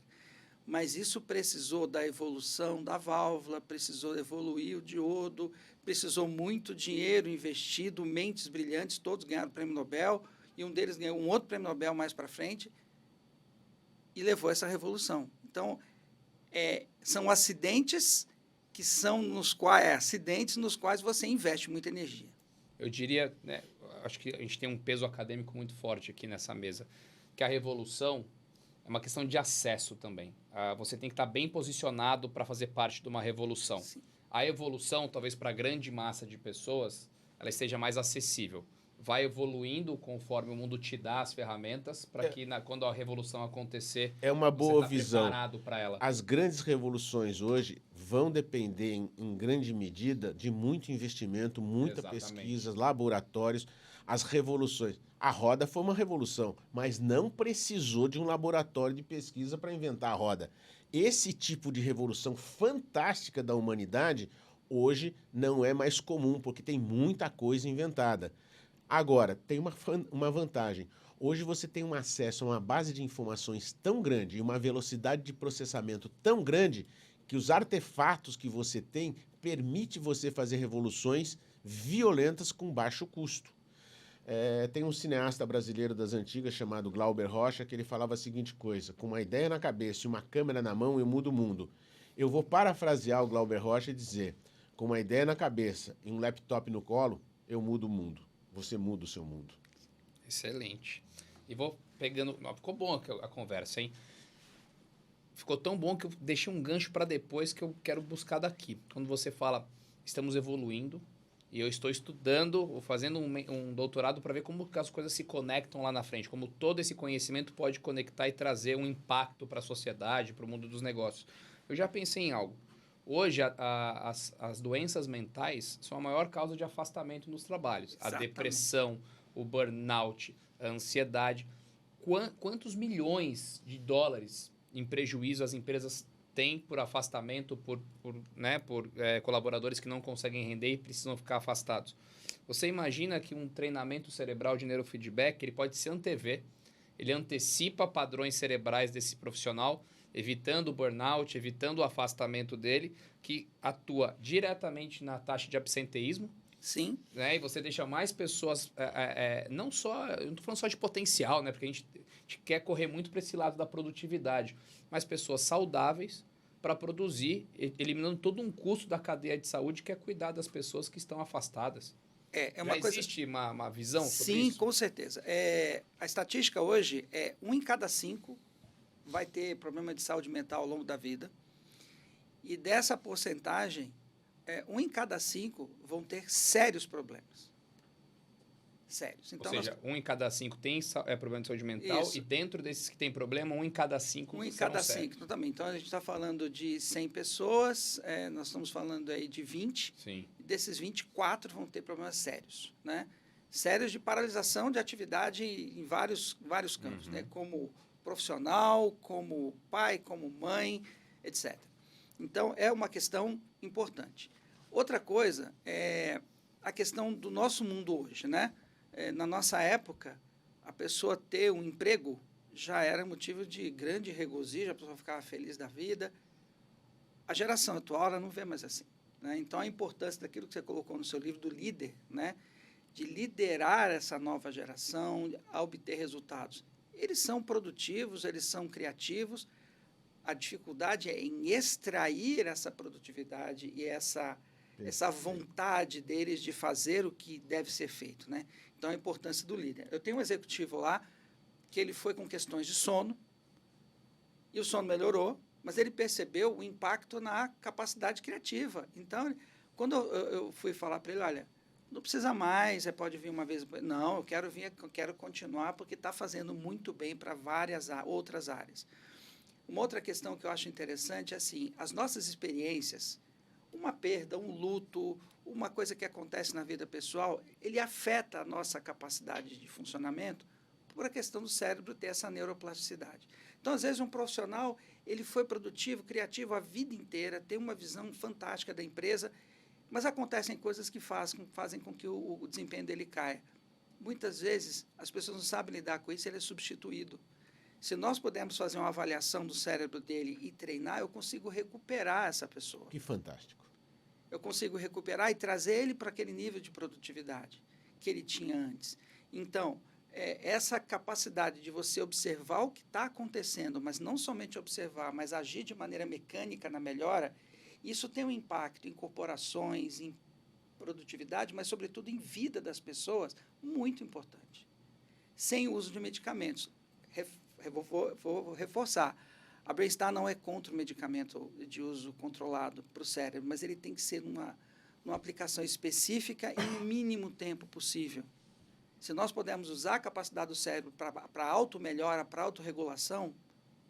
Mas isso precisou da evolução da válvula, precisou evoluir o diodo, precisou muito dinheiro investido, mentes brilhantes, todos ganharam o prêmio Nobel, e um deles ganhou um outro prêmio Nobel mais para frente, e levou essa revolução. Então, são acidentes acidentes nos quais você investe muita energia. Eu diria, né, acho que a gente tem um peso acadêmico muito forte aqui nessa mesa, que a revolução é uma questão de acesso também. Você tem que estar bem posicionado para fazer parte de uma revolução. Sim. A evolução, talvez para a grande massa de pessoas, ela esteja mais acessível. Vai evoluindo conforme o mundo te dá as ferramentas para que quando a revolução acontecer, É uma boa você visão. preparado para ela. As grandes revoluções hoje vão depender, em grande medida, de muito investimento, muita pesquisa, laboratórios. As revoluções. A roda foi uma revolução, mas não precisou de um laboratório de pesquisa para inventar a roda. Esse tipo de revolução fantástica da humanidade, hoje não é mais comum, porque tem muita coisa inventada. Agora, tem uma vantagem. Hoje você tem um acesso a uma base de informações tão grande e uma velocidade de processamento tão grande que os artefatos que você tem permite você fazer revoluções violentas com baixo custo. Tem um cineasta brasileiro das antigas chamado Glauber Rocha que ele falava a seguinte coisa: com uma ideia na cabeça e uma câmera na mão eu mudo o mundo. Eu vou parafrasear o Glauber Rocha e dizer: com uma ideia na cabeça e um laptop no colo, eu mudo o mundo. Você muda o seu mundo. Excelente. E vou pegando... Ficou bom a conversa, hein? Ficou tão bom que eu deixei um gancho para depois que eu quero buscar daqui. Quando você fala, estamos evoluindo, e eu estou estudando, fazendo um doutorado para ver como as coisas se conectam lá na frente, como todo esse conhecimento pode conectar e trazer um impacto para a sociedade, para o mundo dos negócios. Eu já pensei em algo. Hoje, as doenças mentais são a maior causa de afastamento nos trabalhos. Exatamente. A depressão, o burnout, a ansiedade. Quantos milhões de dólares em prejuízo as empresas têm por afastamento, por colaboradores que não conseguem render e precisam ficar afastados? Você imagina que um treinamento cerebral de neurofeedback ele pode se antever, ele antecipa padrões cerebrais desse profissional, evitando o burnout, evitando o afastamento dele, que atua diretamente na taxa de absenteísmo. Sim. Né? E você deixa mais pessoas, eu não estou falando só de potencial, né? Porque a gente quer correr muito para esse lado da produtividade, mas pessoas saudáveis para produzir, eliminando todo um custo da cadeia de saúde, que é cuidar das pessoas que estão afastadas. Existe uma visão sobre isso? Sim, com certeza. A estatística hoje é 1 em cada 5 vai ter problema de saúde mental ao longo da vida. E dessa porcentagem, 1 em cada 5 vão ter sérios problemas. Sérios. Então, ou seja, 1 em cada 5 tem problema de saúde mental. Isso. E dentro desses que tem problema, 1 em cada 5 1 em cada 5 também. Então, a gente está falando de 100 pessoas, nós estamos falando aí de 20. Sim. E desses 24 vão ter problemas sérios, né? Sérios de paralisação de atividade em vários campos, né? Como profissional, como pai, como mãe, etc. Então, é uma questão importante. Outra coisa é a questão do nosso mundo hoje, né? Na nossa época, a pessoa ter um emprego já era motivo de grande regozijo, a pessoa ficava feliz da vida. A geração atual, ela não vê mais assim, né? Então, a importância daquilo que você colocou no seu livro, do líder, né? De liderar essa nova geração a obter resultados. Eles são produtivos, eles são criativos. A dificuldade é em extrair essa produtividade e essa vontade deles de fazer o que deve ser feito, né? Então, a importância do líder. Eu tenho um executivo lá que ele foi com questões de sono e o sono melhorou, mas ele percebeu o impacto na capacidade criativa. Então, quando eu fui falar para ele, olha, Não precisa mais, você pode vir uma vez. Não, eu quero continuar porque está fazendo muito bem para várias outras áreas. Uma outra questão que eu acho interessante é assim, as nossas experiências, uma perda, um luto, uma coisa que acontece na vida pessoal, ele afeta a nossa capacidade de funcionamento por a questão do cérebro ter essa neuroplasticidade. Então, às vezes, um profissional, ele foi produtivo, criativo a vida inteira, tem uma visão fantástica da empresa, mas acontecem coisas que fazem com que o desempenho dele caia. Muitas vezes, as pessoas não sabem lidar com isso, ele é substituído. Se nós pudermos fazer uma avaliação do cérebro dele e treinar, eu consigo recuperar essa pessoa. Que fantástico. Eu consigo recuperar e trazer ele para aquele nível de produtividade que ele tinha antes. Então, essa capacidade de você observar o que está acontecendo, mas não somente observar, mas agir de maneira mecânica na melhora, isso tem um impacto em corporações, em produtividade, mas, sobretudo, em vida das pessoas, muito importante. Sem o uso de medicamentos. Vou reforçar. A Brainstar não é contra o medicamento de uso controlado para o cérebro, mas ele tem que ser numa aplicação específica e no mínimo tempo possível. Se nós pudermos usar a capacidade do cérebro para auto-melhora, para autorregulação,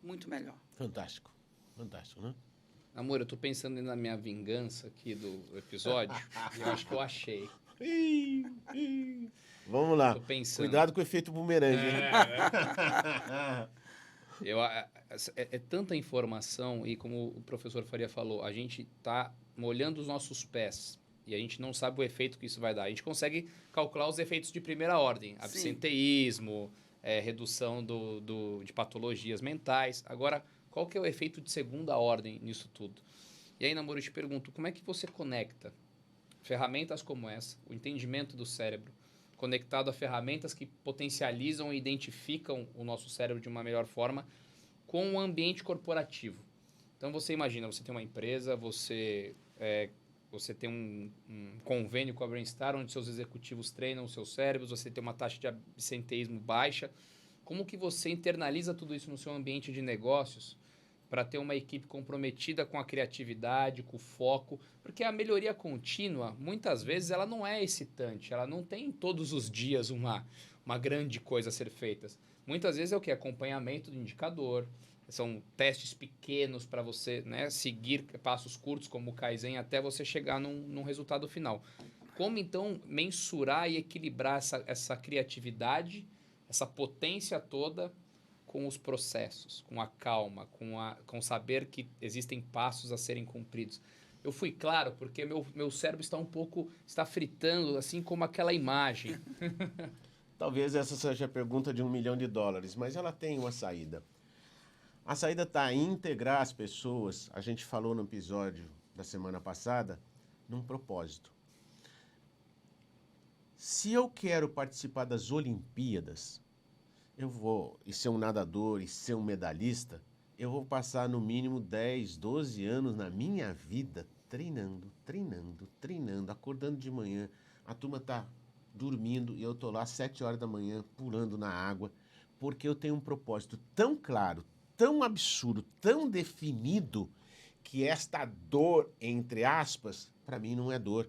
muito melhor. Fantástico. Fantástico, né? Amor, eu tô pensando na minha vingança aqui do episódio e eu acho que eu achei. Vamos lá. Tô pensando. Cuidado com o efeito bumerangue. É tanta informação e como o professor Faria falou, a gente tá molhando os nossos pés e a gente não sabe o efeito que isso vai dar. A gente consegue calcular os efeitos de primeira ordem, absenteísmo, redução de patologias mentais. Agora, qual que é o efeito de segunda ordem nisso tudo? E aí, Namoro, eu te pergunto, como é que você conecta ferramentas como essa, o entendimento do cérebro, conectado a ferramentas que potencializam e identificam o nosso cérebro de uma melhor forma com o ambiente corporativo? Então, você imagina, você tem uma empresa, você tem um convênio com a Brainstar, onde seus executivos treinam os seus cérebros, você tem uma taxa de absenteísmo baixa. Como que você internaliza tudo isso no seu ambiente de negócios para ter uma equipe comprometida com a criatividade, com o foco? Porque a melhoria contínua, muitas vezes, ela não é excitante, ela não tem todos os dias uma grande coisa a ser feita. Muitas vezes é o que? Acompanhamento do indicador, são testes pequenos para você, né, seguir passos curtos como o Kaizen até você chegar num resultado final. Como, então, mensurar e equilibrar essa criatividade, essa potência toda com os processos, com a calma, com saber que existem passos a serem cumpridos? Eu fui claro porque meu cérebro está fritando, assim como aquela imagem. Talvez essa seja a pergunta de $1 milhão, mas ela tem uma saída. A saída está em integrar as pessoas, a gente falou no episódio da semana passada, num propósito. Se eu quero participar das Olimpíadas, e ser um nadador e ser um medalhista, eu vou passar no mínimo 10, 12 anos na minha vida treinando, acordando de manhã. A turma está dormindo e eu estou lá às 7 horas da manhã pulando na água, porque eu tenho um propósito tão claro, tão absurdo, tão definido, que esta dor, entre aspas, para mim não é dor.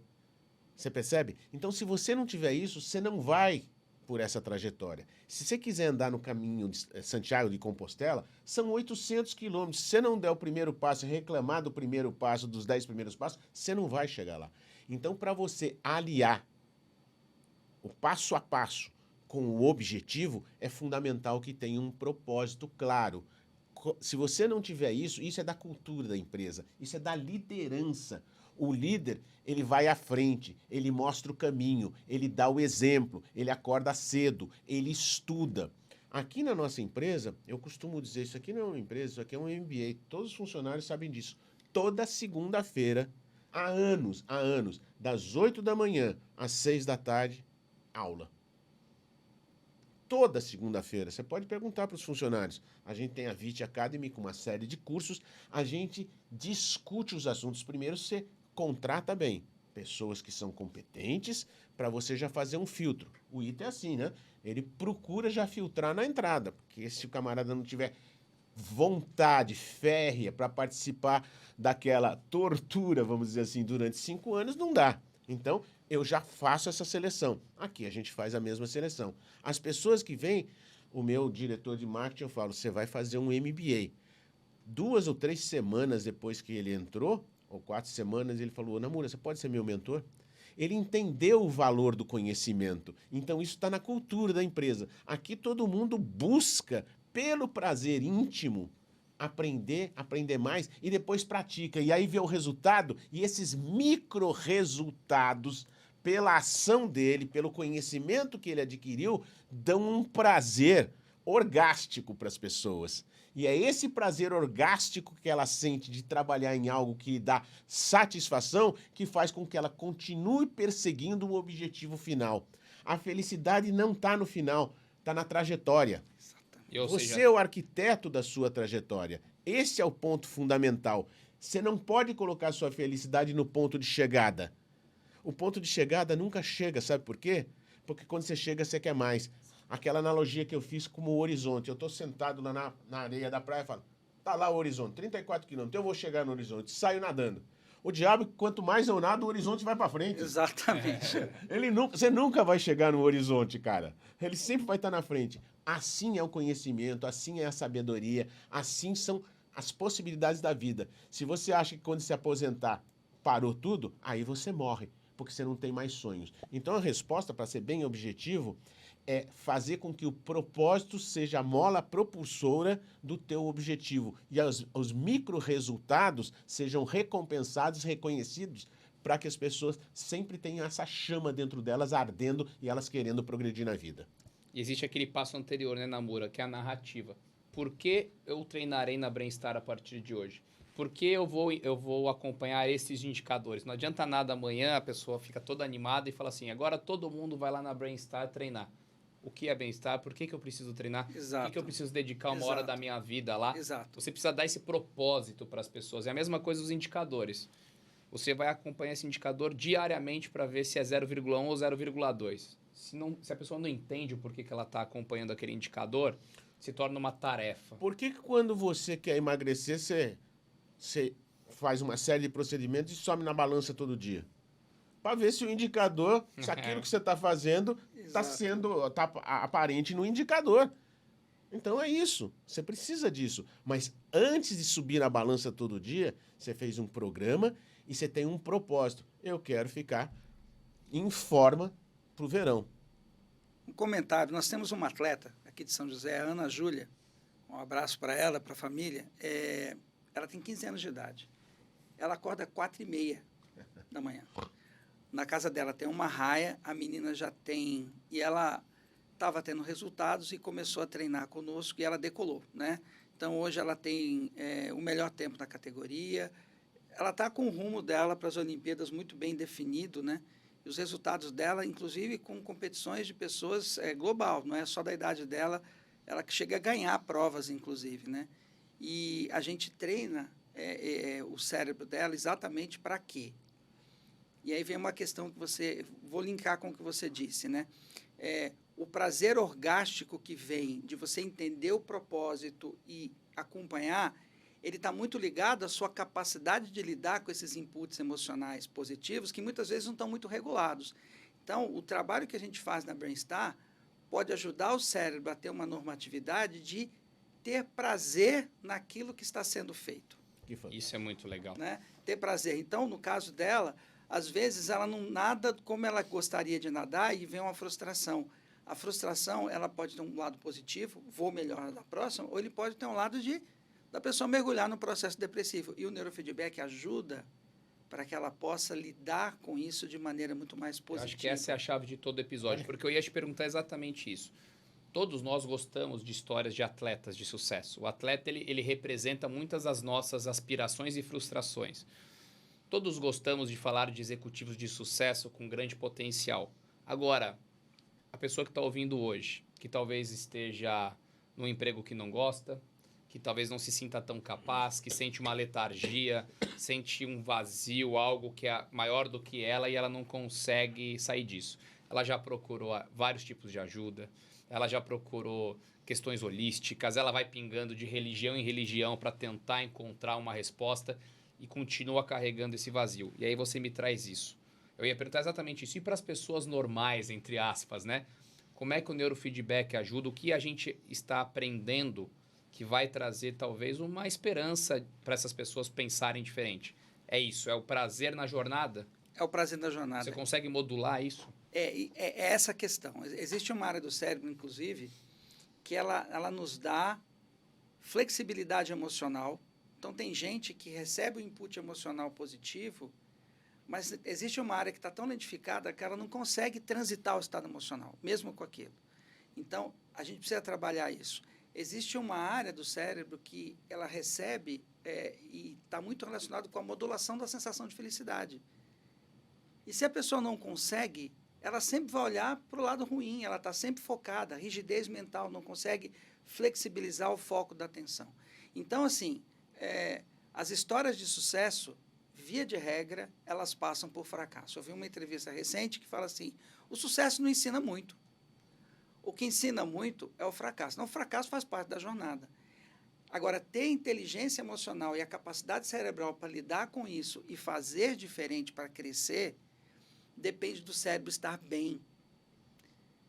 Você percebe? Então, se você não tiver isso, você não vai por essa trajetória. Se você quiser andar no caminho de Santiago de Compostela, são 800 quilômetros. Se você não der o primeiro passo e reclamar do primeiro passo, dos 10 primeiros passos, você não vai chegar lá. Então, para você aliar o passo a passo com o objetivo, é fundamental que tenha um propósito claro. Se você não tiver isso, isso é da cultura da empresa, isso é da liderança. O líder, ele vai à frente, ele mostra o caminho, ele dá o exemplo, ele acorda cedo, ele estuda. Aqui na nossa empresa, eu costumo dizer, isso aqui não é uma empresa, isso aqui é um MBA, todos os funcionários sabem disso. Toda segunda-feira, há anos, das 8 da manhã às 6 da tarde, aula. Toda segunda-feira. Você pode perguntar para os funcionários. A gente tem a VIT Academy com uma série de cursos. A gente discute os assuntos. Primeiro, você contrata bem pessoas que são competentes para você já fazer um filtro. O ITA é assim, né? Ele procura já filtrar na entrada, porque se o camarada não tiver vontade férrea para participar daquela tortura, vamos dizer assim, durante 5 anos, não dá. Então, eu já faço essa seleção. Aqui a gente faz a mesma seleção. As pessoas que vêm, o meu diretor de marketing, eu falo, você vai fazer um MBA. 2 ou 3 semanas depois que ele entrou, ou 4 semanas, ele falou, Namura, você pode ser meu mentor? Ele entendeu o valor do conhecimento. Então, isso está na cultura da empresa. Aqui todo mundo busca, pelo prazer íntimo, aprender mais e depois pratica. E aí vê o resultado, e esses micro-resultados, pela ação dele, pelo conhecimento que ele adquiriu, dão um prazer orgástico para as pessoas. E é esse prazer orgástico que ela sente de trabalhar em algo que dá satisfação que faz com que ela continue perseguindo o objetivo final. A felicidade não está no final, está na trajetória. Você é o arquiteto da sua trajetória. Esse é o ponto fundamental. Você não pode colocar sua felicidade no ponto de chegada. O ponto de chegada nunca chega, sabe por quê? Porque quando você chega, você quer mais. Aquela analogia que eu fiz como o horizonte. Eu estou sentado lá na areia da praia e falo, tá lá o horizonte, 34 quilômetros, eu vou chegar no horizonte. Saio nadando. O diabo, quanto mais eu nado, o horizonte vai para frente. Exatamente. Você nunca vai chegar no horizonte, cara. Ele sempre vai estar na frente. Assim é o conhecimento, assim é a sabedoria, assim são as possibilidades da vida. Se você acha que quando se aposentar parou tudo, aí você morre, porque você não tem mais sonhos. Então a resposta, para ser bem objetivo, é fazer com que o propósito seja a mola propulsora do teu objetivo. E os micro-resultados sejam recompensados, reconhecidos, para que as pessoas sempre tenham essa chama dentro delas ardendo e elas querendo progredir na vida. E existe aquele passo anterior, né, Namura, que é a narrativa. Por que eu treinarei na Brainstar a partir de hoje? Por que eu vou acompanhar esses indicadores? Não adianta nada amanhã, a pessoa fica toda animada e fala assim, agora todo mundo vai lá na Brainstar treinar. O que é bem-estar? Por que eu preciso treinar? Exato. Por que eu preciso dedicar uma hora da minha vida lá? Exato. Você precisa dar esse propósito para as pessoas. É a mesma coisa os indicadores. Você vai acompanhar esse indicador diariamente para ver se é 0,1 ou 0,2. Se a pessoa não entende o porquê que ela está acompanhando aquele indicador, se torna uma tarefa. Por que quando você quer emagrecer, você faz uma série de procedimentos e some na balança todo dia? Para ver se o indicador, se aquilo que você está fazendo tá aparente no indicador. Então é isso. Você precisa disso. Mas antes de subir na balança todo dia, você fez um programa e você tem um propósito. Eu quero ficar em forma para o verão. Um comentário. Nós temos uma atleta aqui de São José, a Ana Júlia. Um abraço para ela, para a família. Ela tem 15 anos de idade. Ela acorda às 4h30 da manhã. Na casa dela tem uma raia, a menina já tem... E ela estava tendo resultados e começou a treinar conosco e ela decolou, né? Então, hoje ela tem o melhor tempo na categoria. Ela está com o rumo dela para as Olimpíadas muito bem definido, né? E os resultados dela, inclusive, com competições de pessoas global, não é só da idade dela, ela que chega a ganhar provas, inclusive, né? E a gente treina o cérebro dela exatamente para quê? E aí vem uma questão que vou linkar com o que você disse, né? O prazer orgástico que vem de você entender o propósito e acompanhar, ele está muito ligado à sua capacidade de lidar com esses inputs emocionais positivos que muitas vezes não estão muito regulados. Então, o trabalho que a gente faz na Brainstar pode ajudar o cérebro a ter uma normatividade de ter prazer naquilo que está sendo feito. Isso é muito legal. Né? Ter prazer. Então, no caso dela, às vezes ela não nada como ela gostaria de nadar e vem uma frustração. A frustração, ela pode ter um lado positivo, vou melhorar na próxima, ou ele pode ter um lado da pessoa mergulhar no processo depressivo. E o neurofeedback ajuda para que ela possa lidar com isso de maneira muito mais positiva. Eu acho que essa é a chave de todo episódio, porque eu ia te perguntar exatamente isso. Todos nós gostamos de histórias de atletas de sucesso. O atleta, ele representa muitas das nossas aspirações e frustrações. Todos gostamos de falar de executivos de sucesso com grande potencial. Agora, a pessoa que está ouvindo hoje, que talvez esteja num emprego que não gosta, que talvez não se sinta tão capaz, que sente uma letargia, sente um vazio, algo que é maior do que ela e ela não consegue sair disso. Ela já procurou vários tipos de ajuda, ela já procurou questões holísticas, ela vai pingando de religião em religião para tentar encontrar uma resposta e continua carregando esse vazio. E aí você me traz isso. Eu ia perguntar exatamente isso. E para as pessoas normais, entre aspas, né? Como é que o neurofeedback ajuda? O que a gente está aprendendo que vai trazer talvez uma esperança para essas pessoas pensarem diferente? É isso, é o prazer na jornada? É o prazer da jornada. Você consegue modular isso? É essa a questão. Existe uma área do cérebro, inclusive, que ela nos dá flexibilidade emocional. Então, tem gente que recebe o input emocional positivo, mas existe uma área que está tão lentificada que ela não consegue transitar o estado emocional, mesmo com aquilo. Então, a gente precisa trabalhar isso. Existe uma área do cérebro que ela recebe e está muito relacionado com a modulação da sensação de felicidade. E se a pessoa não consegue, ela sempre vai olhar para o lado ruim, ela está sempre focada, rigidez mental, não consegue flexibilizar o foco da atenção. Então, assim, as histórias de sucesso, via de regra, elas passam por fracasso. Eu vi uma entrevista recente que fala assim, o sucesso não ensina muito. O que ensina muito é o fracasso. Não, o fracasso faz parte da jornada. Agora, ter inteligência emocional e a capacidade cerebral para lidar com isso e fazer diferente para crescer, depende do cérebro estar bem.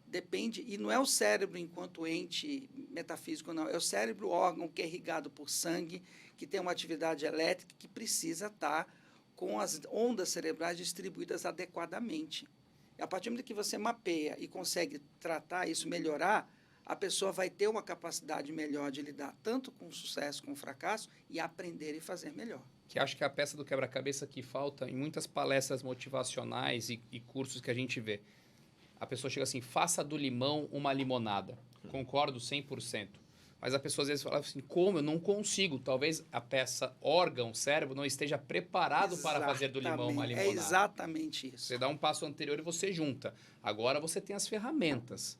Depende, e não é o cérebro enquanto ente metafísico, não. É o cérebro órgão que é irrigado por sangue, que tem uma atividade elétrica que precisa estar com as ondas cerebrais distribuídas adequadamente. E a partir do momento que você mapeia e consegue tratar isso, melhorar, a pessoa vai ter uma capacidade melhor de lidar tanto com o sucesso, com o fracasso e aprender e fazer melhor. Que acho que é a peça do quebra-cabeça que falta em muitas palestras motivacionais e cursos que a gente vê. A pessoa chega assim, faça do limão uma limonada. Concordo 100%. Mas a pessoa às vezes fala assim, como? Eu não consigo. Talvez a peça órgão, cérebro, não esteja preparado para fazer do limão uma limonada. É exatamente isso. Você dá um passo anterior e você junta. Agora você tem as ferramentas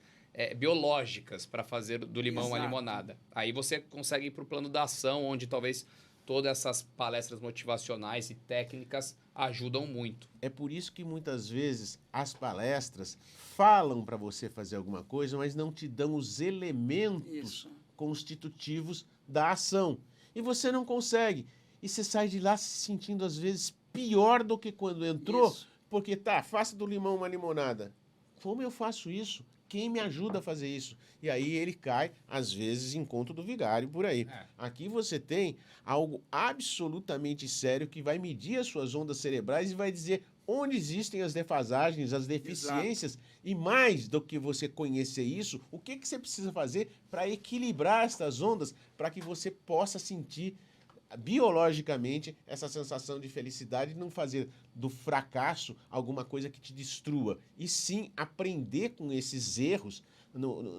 biológicas para fazer do limão uma limonada. Aí você consegue ir para o plano da ação, onde talvez todas essas palestras motivacionais e técnicas ajudam muito. É por isso que muitas vezes as palestras falam para você fazer alguma coisa, mas não te dão os elementos constitutivos da ação. E você não consegue. E você sai de lá se sentindo, às vezes, pior do que quando entrou, porque faça do limão uma limonada. Como eu faço isso? Quem me ajuda a fazer isso? E aí ele cai, às vezes, em conto do vigário por aí. Aqui você tem algo absolutamente sério que vai medir as suas ondas cerebrais e vai dizer onde existem as defasagens, as deficiências. E mais do que você conhecer isso, o que você precisa fazer para equilibrar essas ondas para que você possa sentir biologicamente essa sensação de felicidade e não fazer do fracasso alguma coisa que te destrua. E sim aprender com esses erros.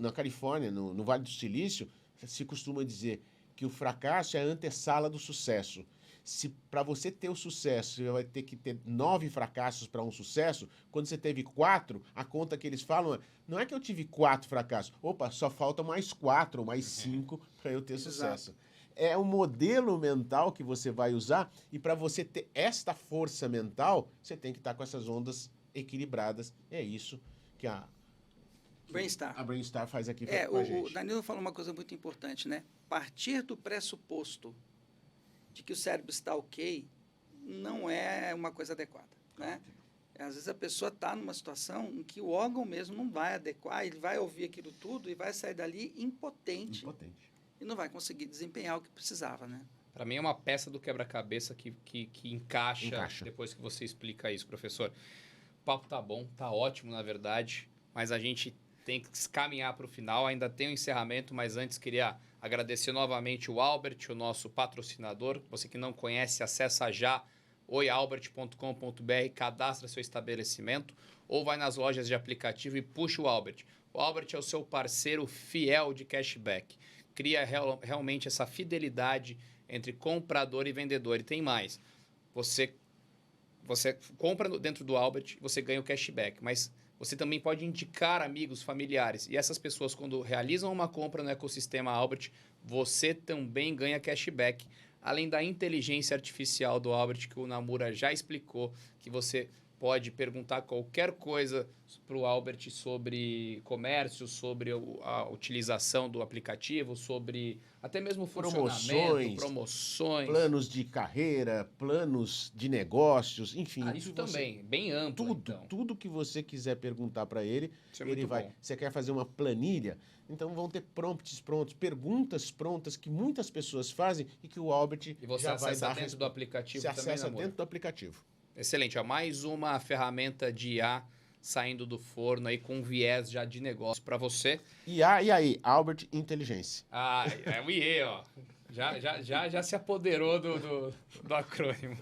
Na Califórnia, no Vale do Silício, se costuma dizer que o fracasso é a antessala do sucesso. Se para você ter o sucesso, você vai ter que ter 9 fracassos para um sucesso, quando você teve 4, a conta que eles falam não é que eu tive 4 fracassos. Opa, só falta mais 4 ou mais 5 para eu ter sucesso. É o modelo mental que você vai usar e para você ter esta força mental, você tem que estar com essas ondas equilibradas. É isso que a Brainstar faz aqui com a gente. O Danilo falou uma coisa muito importante, né? Partir do pressuposto de que o cérebro está ok não é uma coisa adequada, né? Às vezes a pessoa está numa situação em que o órgão mesmo não vai adequar, ele vai ouvir aquilo tudo e vai sair dali impotente. E não vai conseguir desempenhar o que precisava, né? Para mim é uma peça do quebra-cabeça que encaixa depois que você explica isso, professor. O papo tá bom, tá ótimo, na verdade, mas a gente tem que caminhar para o final, ainda tem o encerramento, mas antes queria agradecer novamente o Albert, o nosso patrocinador. Você que não conhece, acessa já oialbert.com.br, cadastra seu estabelecimento ou vai nas lojas de aplicativo e puxa o Albert. O Albert é o seu parceiro fiel de cashback. Cria realmente essa fidelidade entre comprador e vendedor. E tem mais. Você compra dentro do Albert, você ganha o cashback, mas você também pode indicar amigos, familiares. E essas pessoas, quando realizam uma compra no ecossistema Albert, você também ganha cashback. Além da inteligência artificial do Albert, que o Namura já explicou, que você pode perguntar qualquer coisa para o Albert sobre comércio, sobre a utilização do aplicativo, sobre até mesmo funcionamento, promoções. Planos de carreira, planos de negócios, enfim. Isso também, bem amplo. Tudo que você quiser perguntar para ele, ele vai. Bom. Você quer fazer uma planilha? Então vão ter prompts prontos, perguntas prontas que muitas pessoas fazem e que o Albert e você já vai dar dentro do aplicativo você também, acessa dentro do aplicativo. Excelente. Mais uma ferramenta de IA saindo do forno aí com viés já de negócio para você. IA, e aí? Albert Inteligência. É o IE, ó. Já se apoderou do acrônimo.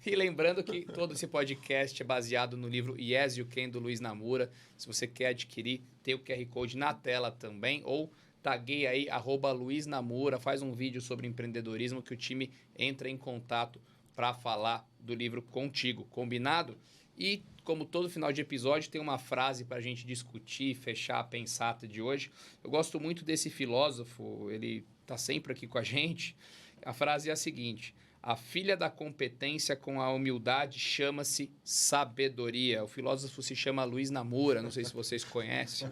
E lembrando que todo esse podcast é baseado no livro Yes You Can, do Luiz Namura. Se você quer adquirir, tem o QR Code na tela também, ou taguei aí, @Luiz Namura, faz um vídeo sobre empreendedorismo que o time entra em contato para falar do livro contigo, combinado? E, como todo final de episódio, tem uma frase para a gente discutir, fechar a pensata de hoje. Eu gosto muito desse filósofo, ele está sempre aqui com a gente. A frase é a seguinte: a filha da competência com a humildade chama-se sabedoria. O filósofo se chama Luiz Namura, não sei se vocês conhecem.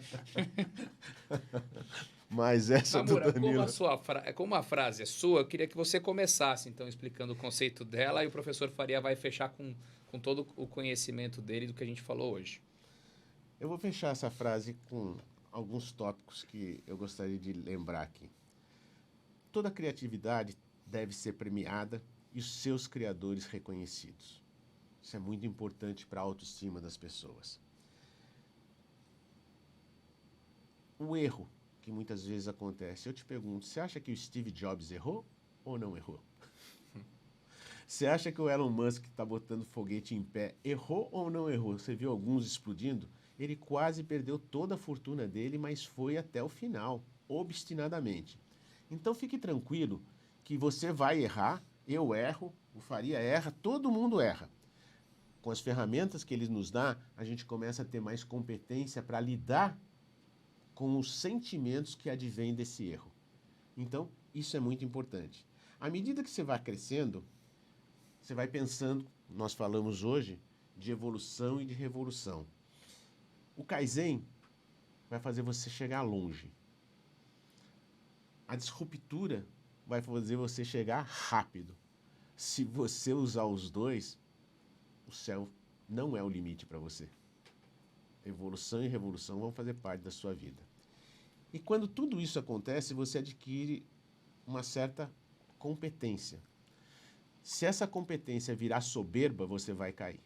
Mas essa Namura, como a frase é sua, eu queria que você começasse, então, explicando o conceito dela, e o professor Faria vai fechar com todo o conhecimento dele do que a gente falou hoje. Eu vou fechar essa frase com alguns tópicos que eu gostaria de lembrar aqui. Toda criatividade deve ser premiada e os seus criadores reconhecidos. Isso é muito importante para a autoestima das pessoas. O erro que muitas vezes acontece, eu te pergunto, você acha que o Steve Jobs errou ou não errou? Você acha que o Elon Musk, que está botando foguete em pé, errou ou não errou? Você viu alguns explodindo? Ele quase perdeu toda a fortuna dele, mas foi até o final, obstinadamente. Então fique tranquilo que você vai errar, eu erro, o Faria erra, todo mundo erra. Com as ferramentas que ele nos dá, a gente começa a ter mais competência para lidar com os sentimentos que advêm desse erro. Então, isso é muito importante. À medida que você vai crescendo, você vai pensando, nós falamos hoje, de evolução e de revolução. O Kaizen vai fazer você chegar longe. A disruptura vai fazer você chegar rápido. Se você usar os dois, o céu não é o limite para você. Evolução e revolução vão fazer parte da sua vida. E quando tudo isso acontece, você adquire uma certa competência. Se essa competência virar soberba, você vai cair.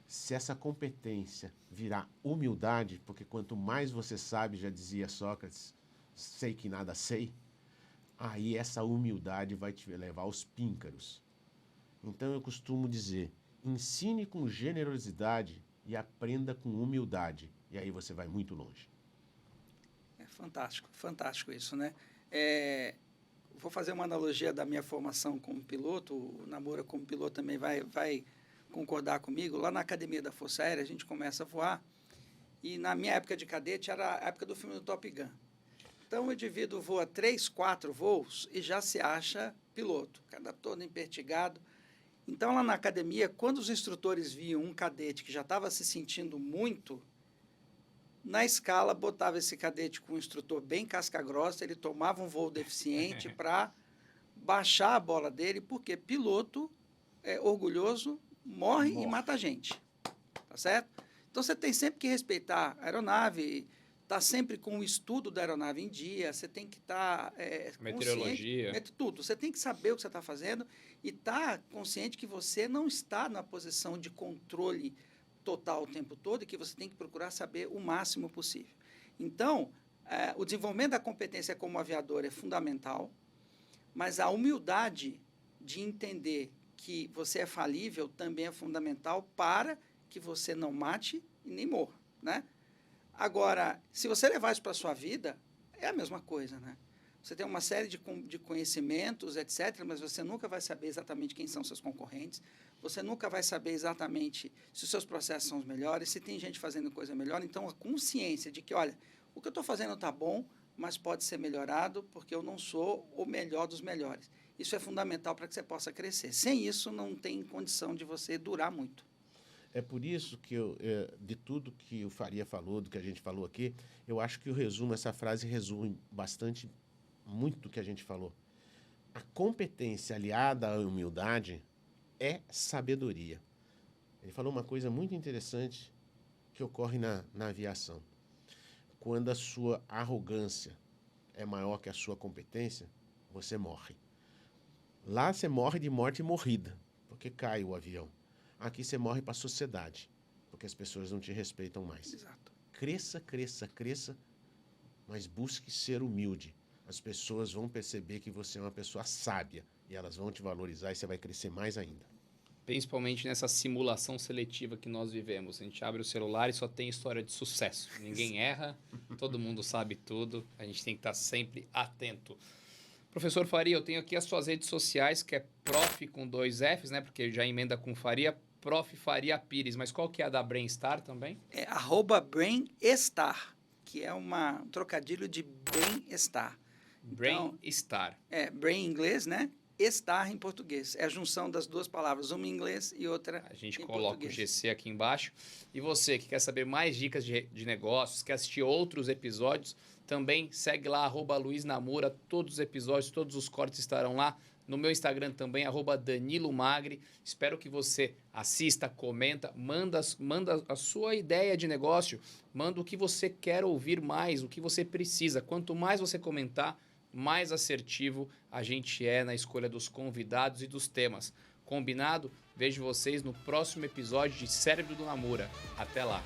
Se essa competência virar humildade, porque quanto mais você sabe, já dizia Sócrates, sei que nada sei, aí essa humildade vai te levar aos píncaros. Então eu costumo dizer, ensine com generosidade e aprenda com humildade. E aí você vai muito longe. É fantástico, fantástico isso, né? Vou fazer uma analogia da minha formação como piloto, o Namura como piloto também vai concordar comigo. Lá na Academia da Força Aérea, a gente começa a voar, e na minha época de cadete era a época do filme do Top Gun. Então, o indivíduo voa 3, 4 voos e já se acha piloto, cada todo empertigado. Então, lá na academia, quando os instrutores viam um cadete que já estava se sentindo muito, na escala, botava esse cadete com um instrutor bem casca-grossa, ele tomava um voo deficiente para baixar a bola dele, porque piloto orgulhoso morre e mata a gente, tá certo? Então, você tem sempre que respeitar a aeronave, estar sempre com o estudo da aeronave em dia, você tem que estar meteorologia, tudo. Você tem que saber o que você está fazendo e estar consciente que você não está na posição de controle total o tempo todo e que você tem que procurar saber o máximo possível. Então, o desenvolvimento da competência como aviador é fundamental, mas a humildade de entender que você é falível também é fundamental para que você não mate e nem morra, né? Agora, se você levar isso para a sua vida, é a mesma coisa, né? Você tem uma série de conhecimentos, etc., mas você nunca vai saber exatamente quem são seus concorrentes, você nunca vai saber exatamente se os seus processos são os melhores, se tem gente fazendo coisa melhor. Então, a consciência de que, olha, o que eu estou fazendo está bom, mas pode ser melhorado porque eu não sou o melhor dos melhores. Isso é fundamental para que você possa crescer. Sem isso, não tem condição de você durar muito. É por isso que de tudo que o Faria falou, do que a gente falou aqui, eu acho que essa frase resume bastante, muito do que a gente falou. A competência aliada à humildade é sabedoria. Ele falou uma coisa muito interessante que ocorre na aviação. Quando a sua arrogância é maior que a sua competência, você morre. Lá você morre de morte morrida, porque cai o avião. Aqui você morre para a sociedade, porque as pessoas não te respeitam mais. Exato. Cresça, cresça, cresça, mas busque ser humilde. As pessoas vão perceber que você é uma pessoa sábia e elas vão te valorizar e você vai crescer mais ainda. Principalmente nessa simulação seletiva que nós vivemos. A gente abre o celular e só tem história de sucesso. Ninguém erra, todo mundo sabe tudo. A gente tem que estar sempre atento. Professor Faria, eu tenho aqui as suas redes sociais, que é prof com 2 Fs, né? Porque já emenda com Faria, Prof. Faria Pires. Mas qual que é a da Brainstar também? É @Brainstar, que é um trocadilho de bem-estar. Brainstar. Brain em inglês, né? Estar em português. É a junção das duas palavras, uma em inglês e outra A gente em coloca português. o GC aqui embaixo. E você que quer saber mais dicas de negócios, quer assistir outros episódios, também segue lá, @LuizNamura. Todos os episódios, todos os cortes estarão lá. No meu Instagram também, @Danilo Magri. Espero que você assista, comenta, manda a sua ideia de negócio, manda o que você quer ouvir mais, o que você precisa. Quanto mais você comentar, mais assertivo a gente é na escolha dos convidados e dos temas. Combinado? Vejo vocês no próximo episódio de Cérebro do Namura. Até lá!